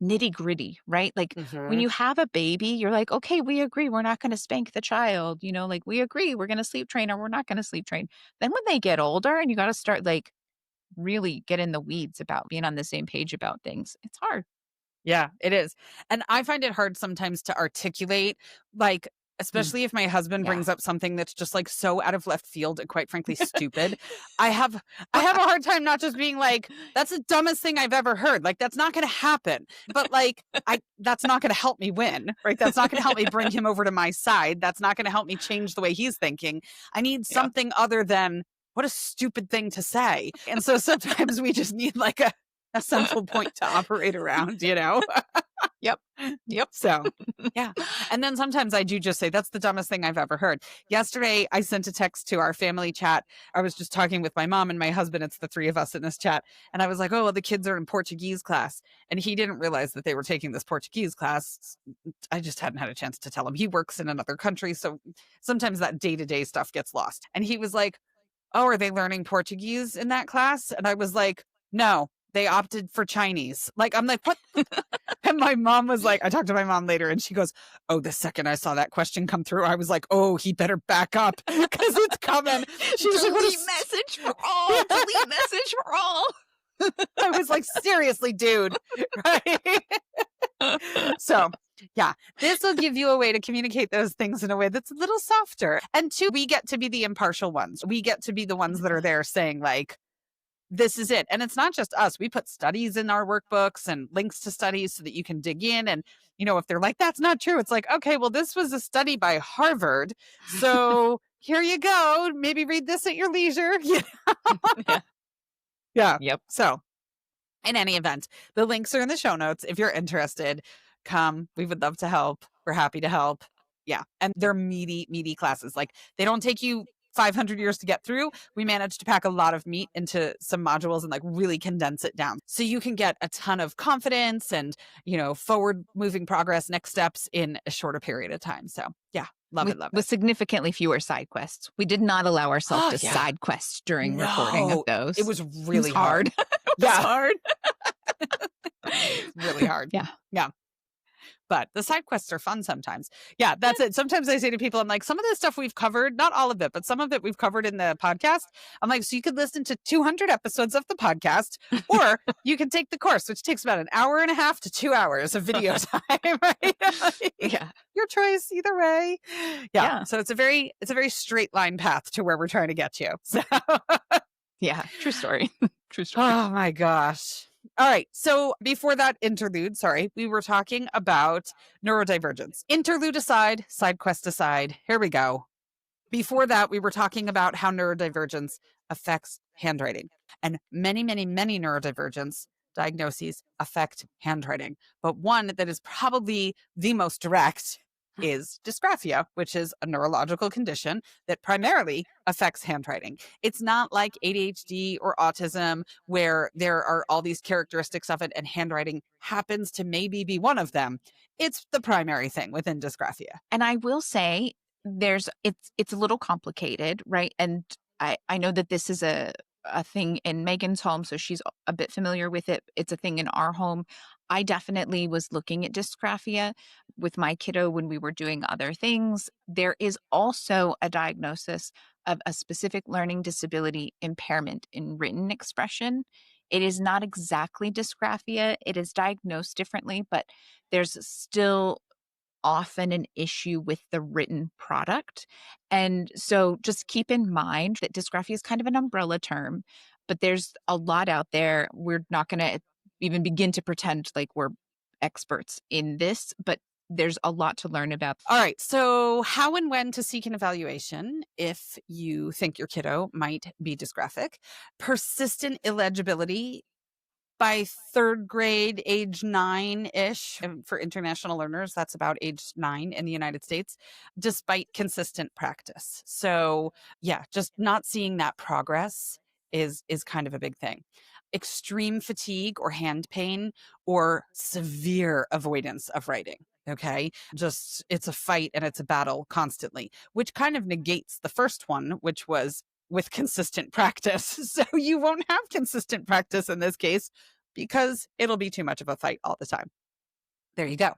A: nitty gritty, right? Like when
B: Hmm.
A: you have a baby, you're like, okay, we agree we're not going to spank the child, like we agree we're going to sleep train or we're not going to sleep train. Then when they get older and you got to start like really get in the weeds about being on the same page about things, it's hard.
B: Yeah, it is. And I find it hard sometimes to articulate, like,
A: Mm,
B: especially if my husband
A: yeah.
B: brings up something that's just like so out of left field and quite frankly stupid. I have I have a hard time not just being like, that's the dumbest thing I've ever heard. Like that's not gonna happen. But like I that's not gonna help me win, right? That's not gonna help me bring him over to my side. That's not gonna help me change the way he's thinking. I need
A: Yeah.
B: something other than what a stupid thing to say. And so sometimes we just need like a central point to operate around, you know?
A: Yep. Yep.
B: So, yeah. And then sometimes I do just say, that's the dumbest thing I've ever heard. Yesterday, I sent a text to our family chat. I was just talking with my mom and my husband. It's the 3 of us in this chat. And I was like, oh, well, the kids are in Portuguese class. And he didn't realize that they were taking this Portuguese class. I just hadn't had a chance to tell him. He works in another country. So sometimes that day to day stuff gets lost. And he was like, oh, are they learning Portuguese in that class? And I was like, no, they opted for Chinese. Like, I'm like, what? And my mom was like, I talked to my mom later and she goes, oh, the second I saw that question come through, I was like, oh, he better back up because it's coming. She was like, what
A: Delete message for all.
B: Yeah.
A: Delete message for all.
B: I was like, seriously, dude. Right? So, yeah, this will give you a way to communicate those things in a way that's a little softer. And two, we get to be the impartial ones. We get to be the ones that are there saying, like, this is it. And it's not just us. We put studies in our workbooks and links to studies so that you can dig in. And, if they're like, that's not true, it's like, okay, well, this was a study by Harvard. So here you go. Maybe read this at your leisure.
A: Yeah.
B: Yeah.
A: Yep.
B: So in any event, the links are in the show notes. If you're interested, come. We would love to help. We're happy to help. Yeah. And they're meaty, meaty classes. Like, they don't take you 500 years to get through. We managed to pack a lot of meat into some modules and like really condense it down. So you can get a ton of confidence and, forward moving progress, next steps in a shorter period of time. So yeah, love it.
A: With significantly fewer side quests. We did not allow ourselves to
B: Yeah.
A: side quest during recording of those.
B: It was really
A: hard.
B: hard.
A: It was hard.
B: Really hard.
A: Yeah.
B: Yeah. But the side quests are fun sometimes. Yeah, that's it. Sometimes I say to people, I'm like, some of this stuff we've covered, not all of it, but some of it we've covered in the podcast. I'm like, so you could listen to 200 episodes of the podcast, or you can take the course, which takes about an hour and a half to 2 hours of video time, right?
A: Yeah.
B: Your choice, either way. Yeah. So it's a very straight line path to where we're trying to get you. So
A: Yeah. True story. True story.
B: oh my gosh. All right. So before that interlude, we were talking about neurodivergence. Interlude aside, side quest aside, here we go. Before that, we were talking about how neurodivergence affects handwriting. And many, many, many neurodivergence diagnoses affect handwriting. But one that is probably the most direct is dysgraphia, which is a neurological condition that primarily affects handwriting. It's not like ADHD or autism where there are all these characteristics of it and handwriting happens to maybe be one of them. It's the primary thing within dysgraphia.
A: And I will say it's a little complicated, right? And I know that this is a thing in Meagan's home, so she's a bit familiar with it. It's a thing in our home. I definitely was looking at dysgraphia with my kiddo when we were doing other things. There is also a diagnosis of a specific learning disability impairment in written expression. It is not exactly dysgraphia. It is diagnosed differently, but there's still often an issue with the written product. And so just keep in mind that dysgraphia is kind of an umbrella term, but there's a lot out there. We're not going to even begin to pretend like we're experts in this, but there's a lot to learn about.
B: All right. So how and when to seek an evaluation if you think your kiddo might be dysgraphic. Persistent illegibility by third grade, age 9-ish. For international learners, that's about age 9 in the United States, despite consistent practice. So yeah, just not seeing that progress is kind of a big thing. Extreme fatigue or hand pain or severe avoidance of writing. Okay. Just it's a fight and it's a battle constantly, which kind of negates the first one, which was with consistent practice. So you won't have consistent practice in this case because it'll be too much of a fight all the time. There you go.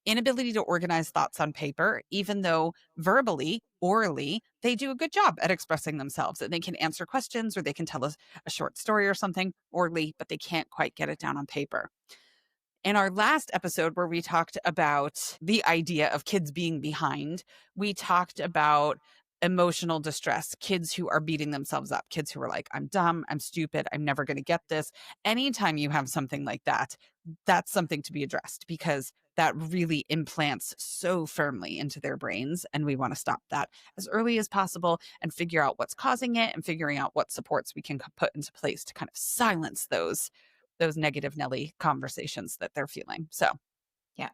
B: Inability to organize thoughts on paper, even though verbally, orally, they do a good job at expressing themselves and they can answer questions or they can tell us a short story or something orally, but they can't quite get it down on paper. In our last episode where we talked about the idea of kids being behind, we talked about emotional distress, kids who are beating themselves up, kids who are like, I'm dumb, I'm stupid, I'm never going to get this. Anytime you have something like that, that's something to be addressed because that really implants so firmly into their brains. And we want to stop that as early as possible and figure out what's causing it and figuring out what supports we can put into place to kind of silence those negative Nelly conversations that they're feeling. So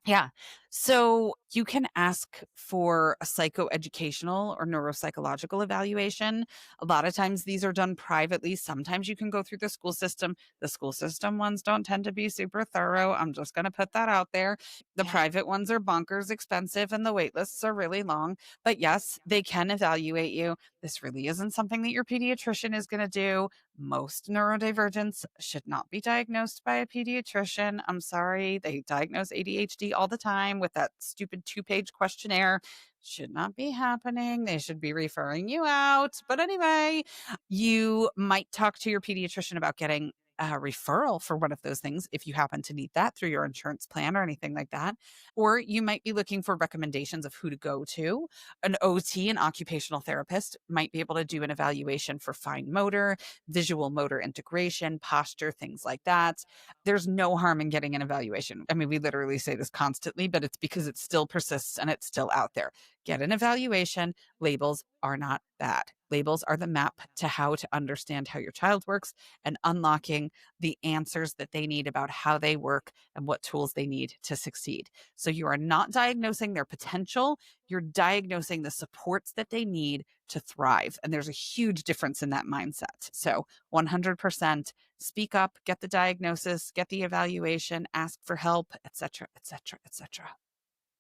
B: yeah. So you can ask for a psychoeducational or neuropsychological evaluation. A lot of times these are done privately. Sometimes you can go through the school system. The school system ones don't tend to be super thorough. I'm just going to put that out there. The
A: Yeah.
B: private ones are bonkers expensive and the wait lists are really long. But yes, they can evaluate you. This really isn't something that your pediatrician is going to do. Most neurodivergence should not be diagnosed by a pediatrician. I'm sorry. They diagnose ADHD all the time with that stupid 2-page questionnaire. Should not be happening. They should be referring you out. But anyway, you might talk to your pediatrician about getting a referral for one of those things if you happen to need that through your insurance plan or anything like that. Or you might be looking for recommendations of who to go to. An OT, an occupational therapist, might be able to do an evaluation for fine motor, visual motor integration, posture, things like that. There's no harm in getting an evaluation. I mean, we literally say this constantly, but it's because it still persists and it's still out there. Get an evaluation. Labels are not bad. Labels are the map to how to understand how your child works and unlocking the answers that they need about how they work and what tools they need to succeed. So you are not diagnosing their potential, you're diagnosing the supports that they need to thrive. And there's a huge difference in that mindset. So 100% speak up, get the diagnosis, get the evaluation, ask for help, etc., etc., etc.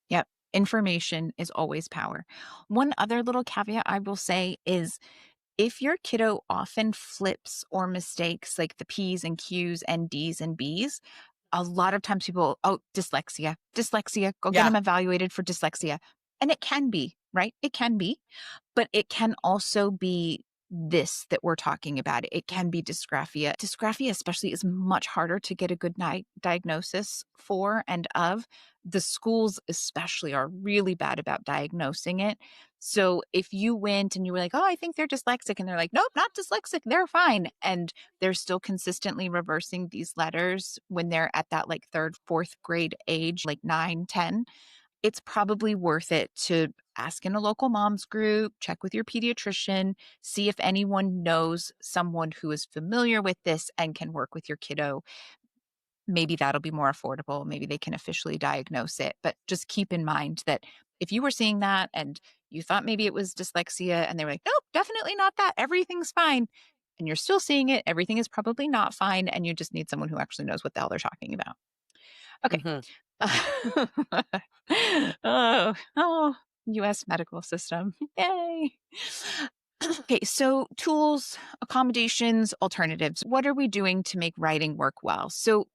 A: Yep. Information is always power. One other little caveat I will say is if your kiddo often flips or mistakes like the P's and Q's and D's and B's, a lot of times people, oh, dyslexia, dyslexia, go get
B: Yeah.
A: them evaluated for dyslexia. And it can be, right? It can be, but it can also be this that we're talking about. It can be dysgraphia. Dysgraphia, especially, is much harder to get a good diagnosis for and of. The schools, especially, are really bad about diagnosing it. So if you went and you were like, oh, I think they're dyslexic, and they're like, nope, not dyslexic, they're fine. And they're still consistently reversing these letters when they're at that like third, fourth grade age, like 9, 10. It's probably worth it to ask in a local moms group, check with your pediatrician, see if anyone knows someone who is familiar with this and can work with your kiddo. Maybe that'll be more affordable. Maybe they can officially diagnose it. But just keep in mind that if you were seeing that and you thought maybe it was dyslexia and they were like, nope, definitely not that. Everything's fine. And you're still seeing it, everything is probably not fine. And you just need someone who actually knows what the hell they're talking about. Okay.
B: Mhm.
A: Oh, US medical system. Yay. Okay, so tools, accommodations, alternatives. What are we doing to make writing work well? So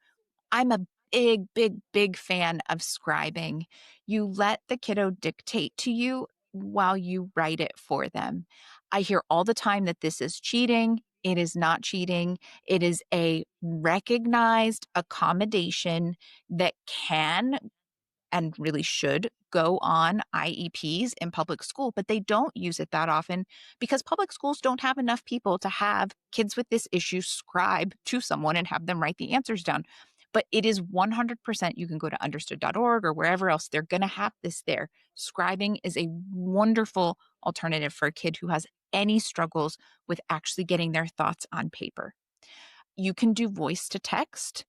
A: I'm a big, big, big fan of scribing. You let the kiddo dictate to you while you write it for them. I hear all the time that this is cheating. It is not cheating. It is a recognized accommodation that can and really should go on IEPs in public school, but they don't use it that often because public schools don't have enough people to have kids with this issue scribe to someone and have them write the answers down. But it is 100%, you can go to understood.org or wherever else, they're going to have this there. Scribing is a wonderful alternative for a kid who has any struggles with actually getting their thoughts on paper. You can do voice to text.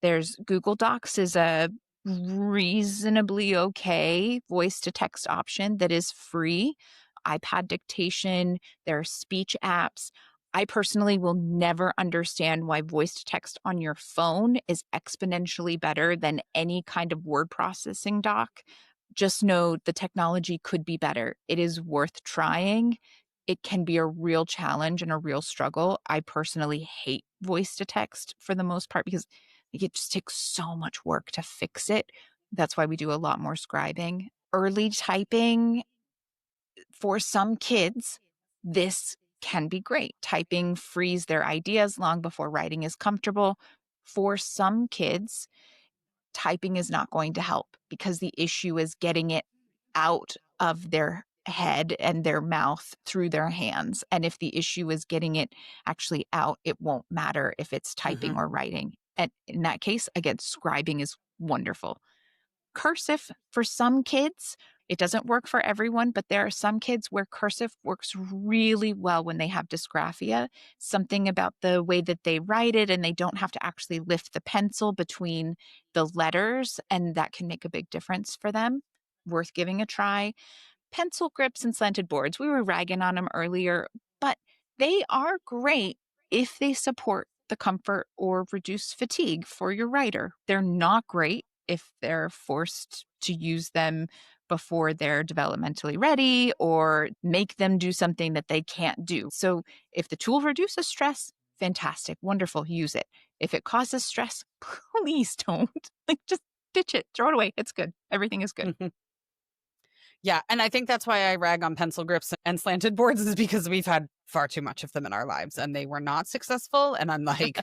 A: There's Google Docs is a reasonably okay voice to text option that is free. iPad dictation, there are speech apps. I personally will never understand why voice to text on your phone is exponentially better than any kind of word processing doc. Just know the technology could be better. It is worth trying. It can be a real challenge and a real struggle. I personally hate voice to text for the most part because it just takes so much work to fix it. That's why we do a lot more scribing. Early typing, for some kids, this can be great. Typing frees their ideas long before writing is comfortable. For some kids, typing is not going to help because the issue is getting it out of their head and their mouth through their hands. And if the issue is getting it actually out, it won't matter if it's typing
B: Mhm.
A: or writing. And in that case, again, scribing is wonderful. Cursive for some kids It doesn't work for everyone, but there are some kids where cursive works really well when they have dysgraphia. Something about the way that they write it, and they don't have to actually lift the pencil between the letters, and that can make a big difference for them. Worth giving a try. Pencil grips and slanted boards, we were ragging on them earlier, but they are great if they support the comfort or reduce fatigue for your writer. They're not great if they're forced to use them before they're developmentally ready or make them do something that they can't do. So if the tool reduces stress, fantastic, wonderful, use it. If it causes stress, please don't. Like, just ditch it, throw it away. It's good. Everything is good.
B: Yeah, and I think that's why I rag on pencil grips and slanted boards is because we've had far too much of them in our lives and they were not successful. And I'm like,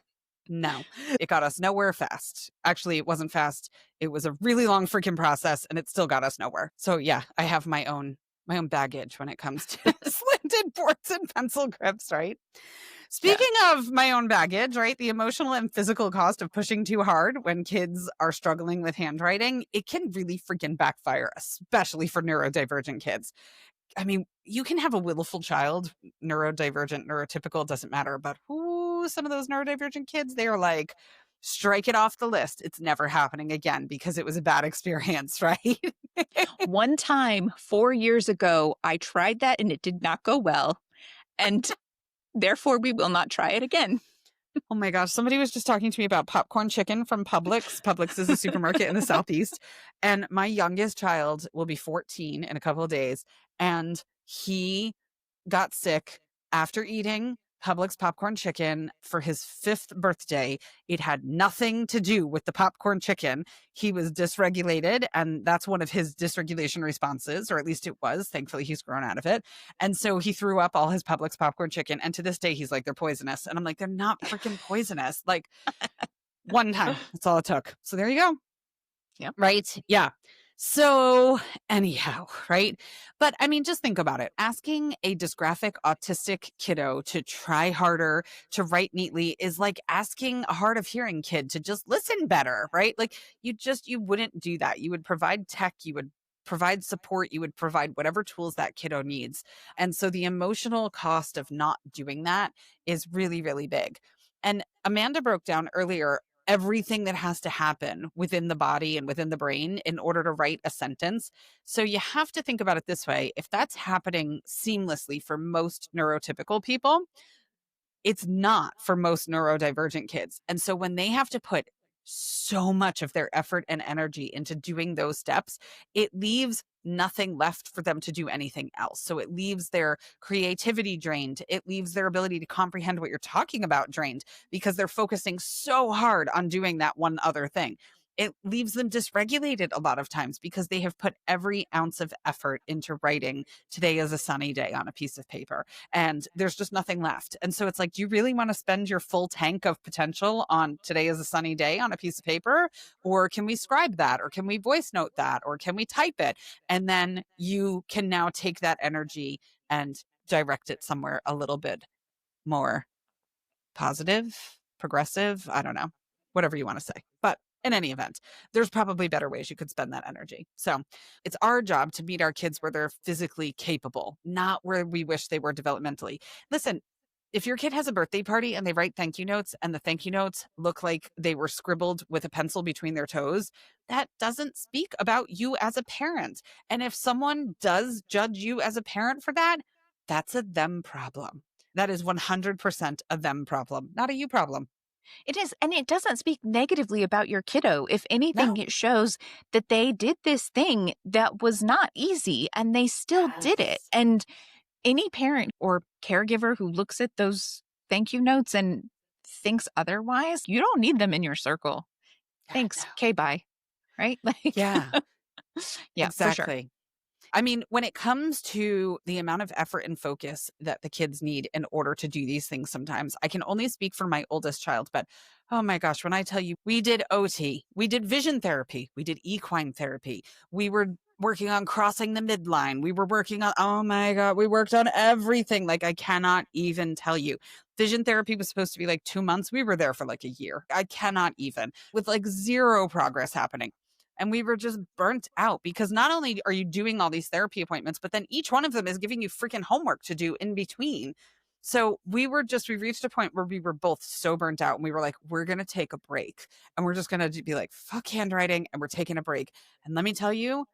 B: no, it got us nowhere fast. Actually, it wasn't fast. It was a really long freaking process and it still got us nowhere. So yeah, I have my own baggage when it comes to slanted boards and pencil grips, right?
A: Yeah.
B: Speaking of my own baggage, right? The emotional and physical cost of pushing too hard when kids are struggling with handwriting, it can really freaking backfire, especially for neurodivergent kids. I mean, you can have a willful child, neurodivergent, neurotypical, doesn't matter. But who, some of those neurodivergent kids, they are like, strike it off the list. It's never happening again because it was a bad experience, right?
A: One time 4 years ago, I tried that and it did not go well. And therefore, we will not try it again.
B: Oh my gosh, somebody was just talking to me about popcorn chicken from Publix. Publix is a supermarket in the Southeast. And my youngest child will be 14 in a couple of days. And he got sick after eating Publix popcorn chicken for his 5th birthday. It had nothing to do with the popcorn chicken. He was dysregulated, and that's one of his dysregulation responses, or at least it was. Thankfully, he's grown out of it. And so he threw up all his Publix popcorn chicken. And to this day, he's like, they're poisonous. And I'm like, they're not freaking poisonous. Like, one time, that's all it took. So there you go.
A: Yep.
B: Right? Yeah. So anyhow, right? But I mean, just think about it. Asking a dysgraphic autistic kiddo to try harder, to write neatly is like asking a hard of hearing kid to just listen better, right? Like you wouldn't do that. You would provide tech, you would provide support, you would provide whatever tools that kiddo needs. And so the emotional cost of not doing that is really, really big. And Amanda broke down earlier everything that has to happen within the body and within the brain in order to write a sentence. So you have to think about it this way. If that's happening seamlessly for most neurotypical people, it's not for most neurodivergent kids. And so when they have to put so much of their effort and energy into doing those steps, it leaves nothing left for them to do anything else. So it leaves their creativity drained. It leaves their ability to comprehend what you're talking about drained because they're focusing so hard on doing that one other thing. It leaves them dysregulated a lot of times because they have put every ounce of effort into writing "Today is a sunny day" on a piece of paper, and there's just nothing left. And so it's like, do you really want to spend your full tank of potential on "Today is a sunny day" on a piece of paper? Or can we scribe that? Or can we voice note that? Or can we type it? And then you can now take that energy and direct it somewhere a little bit more positive, progressive, I don't know, whatever you want to say. But in any event, there's probably better ways you could spend that energy. So it's our job to meet our kids where they're physically capable, not where we wish they were developmentally. Listen, if your kid has a birthday party and they write thank you notes and the thank you notes look like they were scribbled with a pencil between their toes, that doesn't speak about you as a parent. And if someone does judge you as a parent for that, that's a them problem. That is 100% a them problem, not a you problem.
A: It is. And it doesn't speak negatively about your kiddo. If anything,
B: No.
A: it shows that they did this thing that was not easy and they still did it.
B: Yes.
A: And any parent or caregiver who looks at those thank you notes and thinks otherwise, you don't need them in your circle.
B: Yeah,
A: Thanks.
B: no.
A: Okay, bye. Right? Like,
B: Yeah,
A: yeah, for sure.
B: exactly. I mean, when it comes to the amount of effort and focus that the kids need in order to do these things sometimes, I can only speak for my oldest child, but oh my gosh, when I tell you we did OT, we did vision therapy, we did equine therapy, we were working on crossing the midline, we were working on, oh my God, we worked on everything. Like, I cannot even tell you. Vision therapy was supposed to be like 2 months. We were there for like a year. I cannot even, with like zero progress happening. And we were just burnt out because not only are you doing all these therapy appointments, but then each one of them is giving you freaking homework to do in between. So we reached a point where we were both so burnt out and we were like, we're going to take a break and we're just going to be like, fuck handwriting. And we're taking a break. And let me tell you,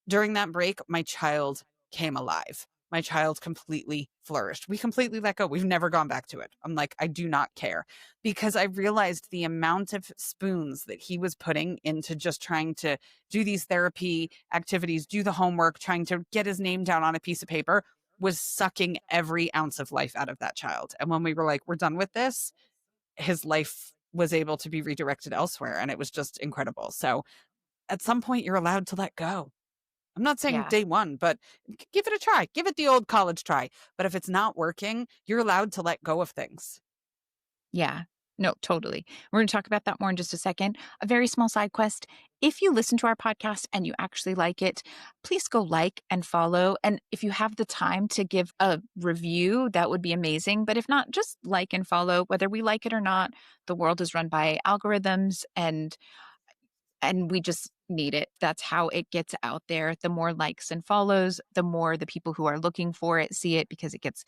B: during that break, my child came alive. My child completely flourished. We completely let go. We've never gone back to it. I'm like, I do not care because I realized the amount of spoons that he was putting into just trying to do these therapy activities, do the homework, trying to get his name down on a piece of paper was sucking every ounce of life out of that child. And when we were like, we're done with this, his life was able to be redirected elsewhere. And it was just incredible. So at some point, you're allowed to let go. I'm not saying
A: Yeah.
B: day one, but give it a try. Give it the old college try. But if it's not working, you're allowed to let go of things.
A: Yeah. No, totally. We're going to talk about that more in just a second. A very small side quest. If you listen to our podcast and you actually like it, please go like and follow. And if you have the time to give a review, that would be amazing. But if not, just like and follow, whether we like it or not. The world is run by algorithms and we just need it. That's how it gets out there. The more likes and follows, the more the people who are looking for it see it because it gets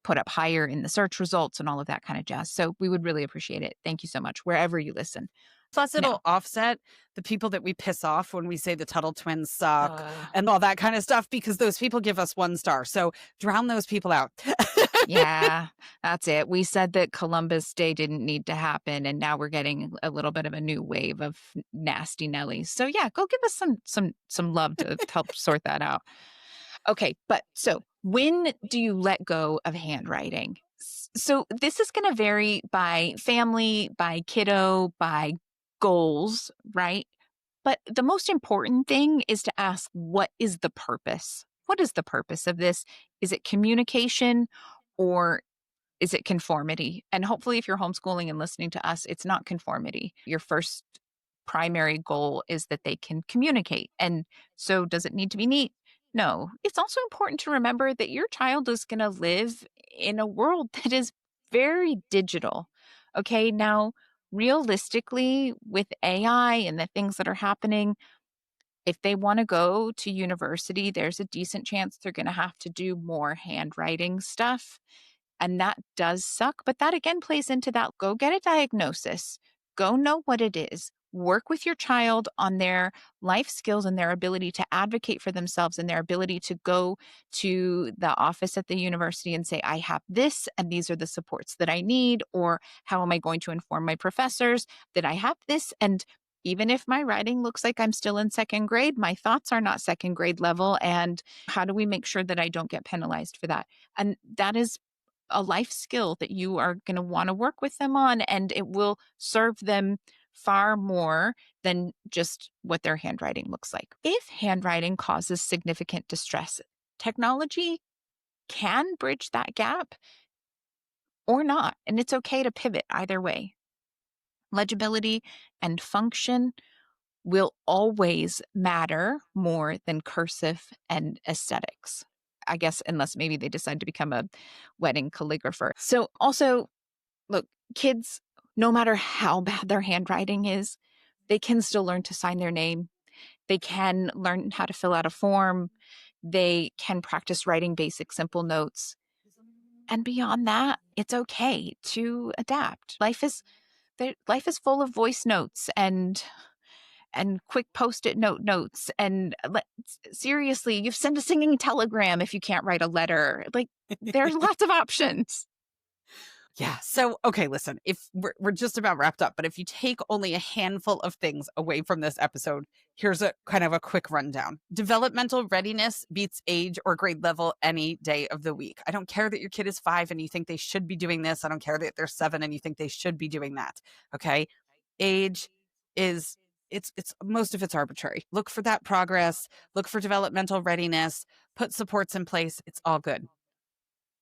A: put up higher in the search results and all of that kind of jazz. So we would really appreciate it. Thank you so much, wherever you listen.
B: Plus,
A: Now,
B: it'll offset the people that we piss off when we say the Tuttle twins suck
A: uh,
B: and all that kind of stuff, because those people give us 1 star. So drown those people out.
A: yeah, that's it. We said that Columbus Day didn't need to happen, and now we're getting a little bit of a new wave of nasty Nellies. So yeah, go give us some love to help sort that out. Okay, but so when do you let go of handwriting? So this is going to vary by family, by kiddo, by goals, right? But the most important thing is to ask, what is the purpose? What is the purpose of this? Is it communication or is it conformity? And hopefully, if you're homeschooling and listening to us, it's not conformity. Your first primary goal is that they can communicate. And so, does it need to be neat? No. It's also important to remember that your child is going to live in a world that is very digital. Okay. Now, realistically, with AI and the things that are happening, if they want to go to university, there's a decent chance they're going to have to do more handwriting stuff. And that does suck. But that again plays into that go get a diagnosis, go know what it is, work with your child on their life skills and their ability to advocate for themselves and their ability to go to the office at the university and say, I have this and these are the supports that I need. Or how am I going to inform my professors that I have this? And even if my writing looks like I'm still in second grade, my thoughts are not second grade level. And how do we make sure that I don't get penalized for that? And that is a life skill that you are going to want to work with them on, and it will serve them far more than just what their handwriting looks like. If handwriting causes significant distress, technology can bridge that gap or not, and it's okay to pivot either way. Legibility and function will always matter more than cursive and aesthetics. I guess, unless maybe they decide to become a wedding calligrapher. So, also, look, kids, no matter how bad their handwriting is, they can still learn to sign their name. They can learn how to fill out a form. They can practice writing basic, simple notes. And beyond that, it's okay to adapt. Life is full of voice notes and quick post-it notes and seriously, you send a singing telegram if you can't write a letter. Like, there's lots of options.
B: Yeah. So, okay, listen, if we're just about wrapped up, but if you take only a handful of things away from this episode, here's a kind of a quick rundown. Developmental readiness beats age or grade level any day of the week. I don't care that your kid is 5 and you think they should be doing this. I don't care that they're 7 and you think they should be doing that. Okay. Age is it's most of it's arbitrary. Look for that progress, look for developmental readiness, put supports in place. It's all good.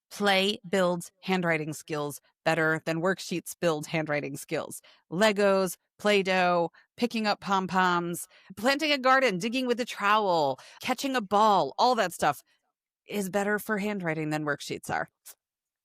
B: Play builds handwriting skills better than worksheets build handwriting skills. Legos, Play-Doh, picking up pom-poms, planting a garden, digging with a trowel, catching a ball, all that stuff is better for handwriting than worksheets are.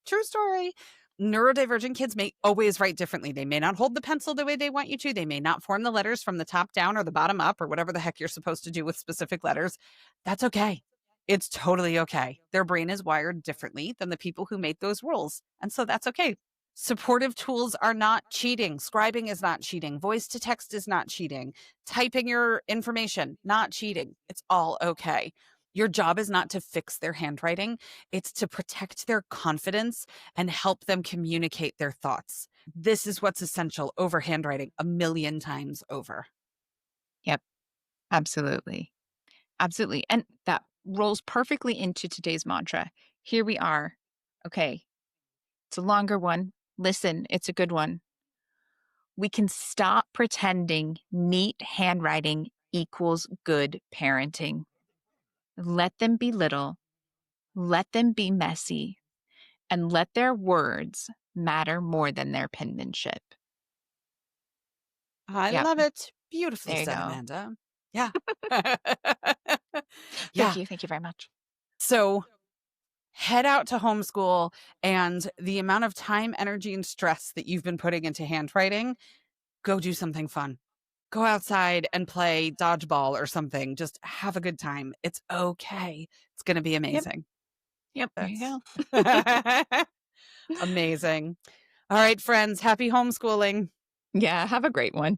B: True story. Neurodivergent kids may always write differently. They may not hold the pencil the way they want you to. They may not form the letters from the top down or the bottom up or whatever the heck you're supposed to do with specific letters. That's okay. It's totally okay. Their brain is wired differently than the people who made those rules. And so that's okay. Supportive tools are not cheating. Scribing is not cheating. Voice to text is not cheating. Typing your information, not cheating. It's all okay. Your job is not to fix their handwriting. It's to protect their confidence and help them communicate their thoughts. This is what's essential over handwriting a million times over.
A: Yep, absolutely. Absolutely. And that rolls perfectly into today's mantra. Here we are. Okay, it's a longer one. Listen, it's a good one. We can stop pretending neat handwriting equals good parenting. Let them be little, let them be messy, and let their words matter more than their penmanship.
B: I
A: Yep,
B: love it. Beautifully
A: there you
B: said,
A: go.
B: Amanda. Yeah.
A: Thank
B: Yeah.
A: you. Thank you very much.
B: So head out to homeschool, and the amount of time, energy, and stress that you've been putting into handwriting, go do something fun. Go outside and play dodgeball or something. Just have a good time. It's okay. It's going to be
A: Yep.
B: amazing.
A: Yep. There you
B: That's
A: go.
B: amazing. All right, friends. Happy homeschooling.
A: Yeah. Have a great one.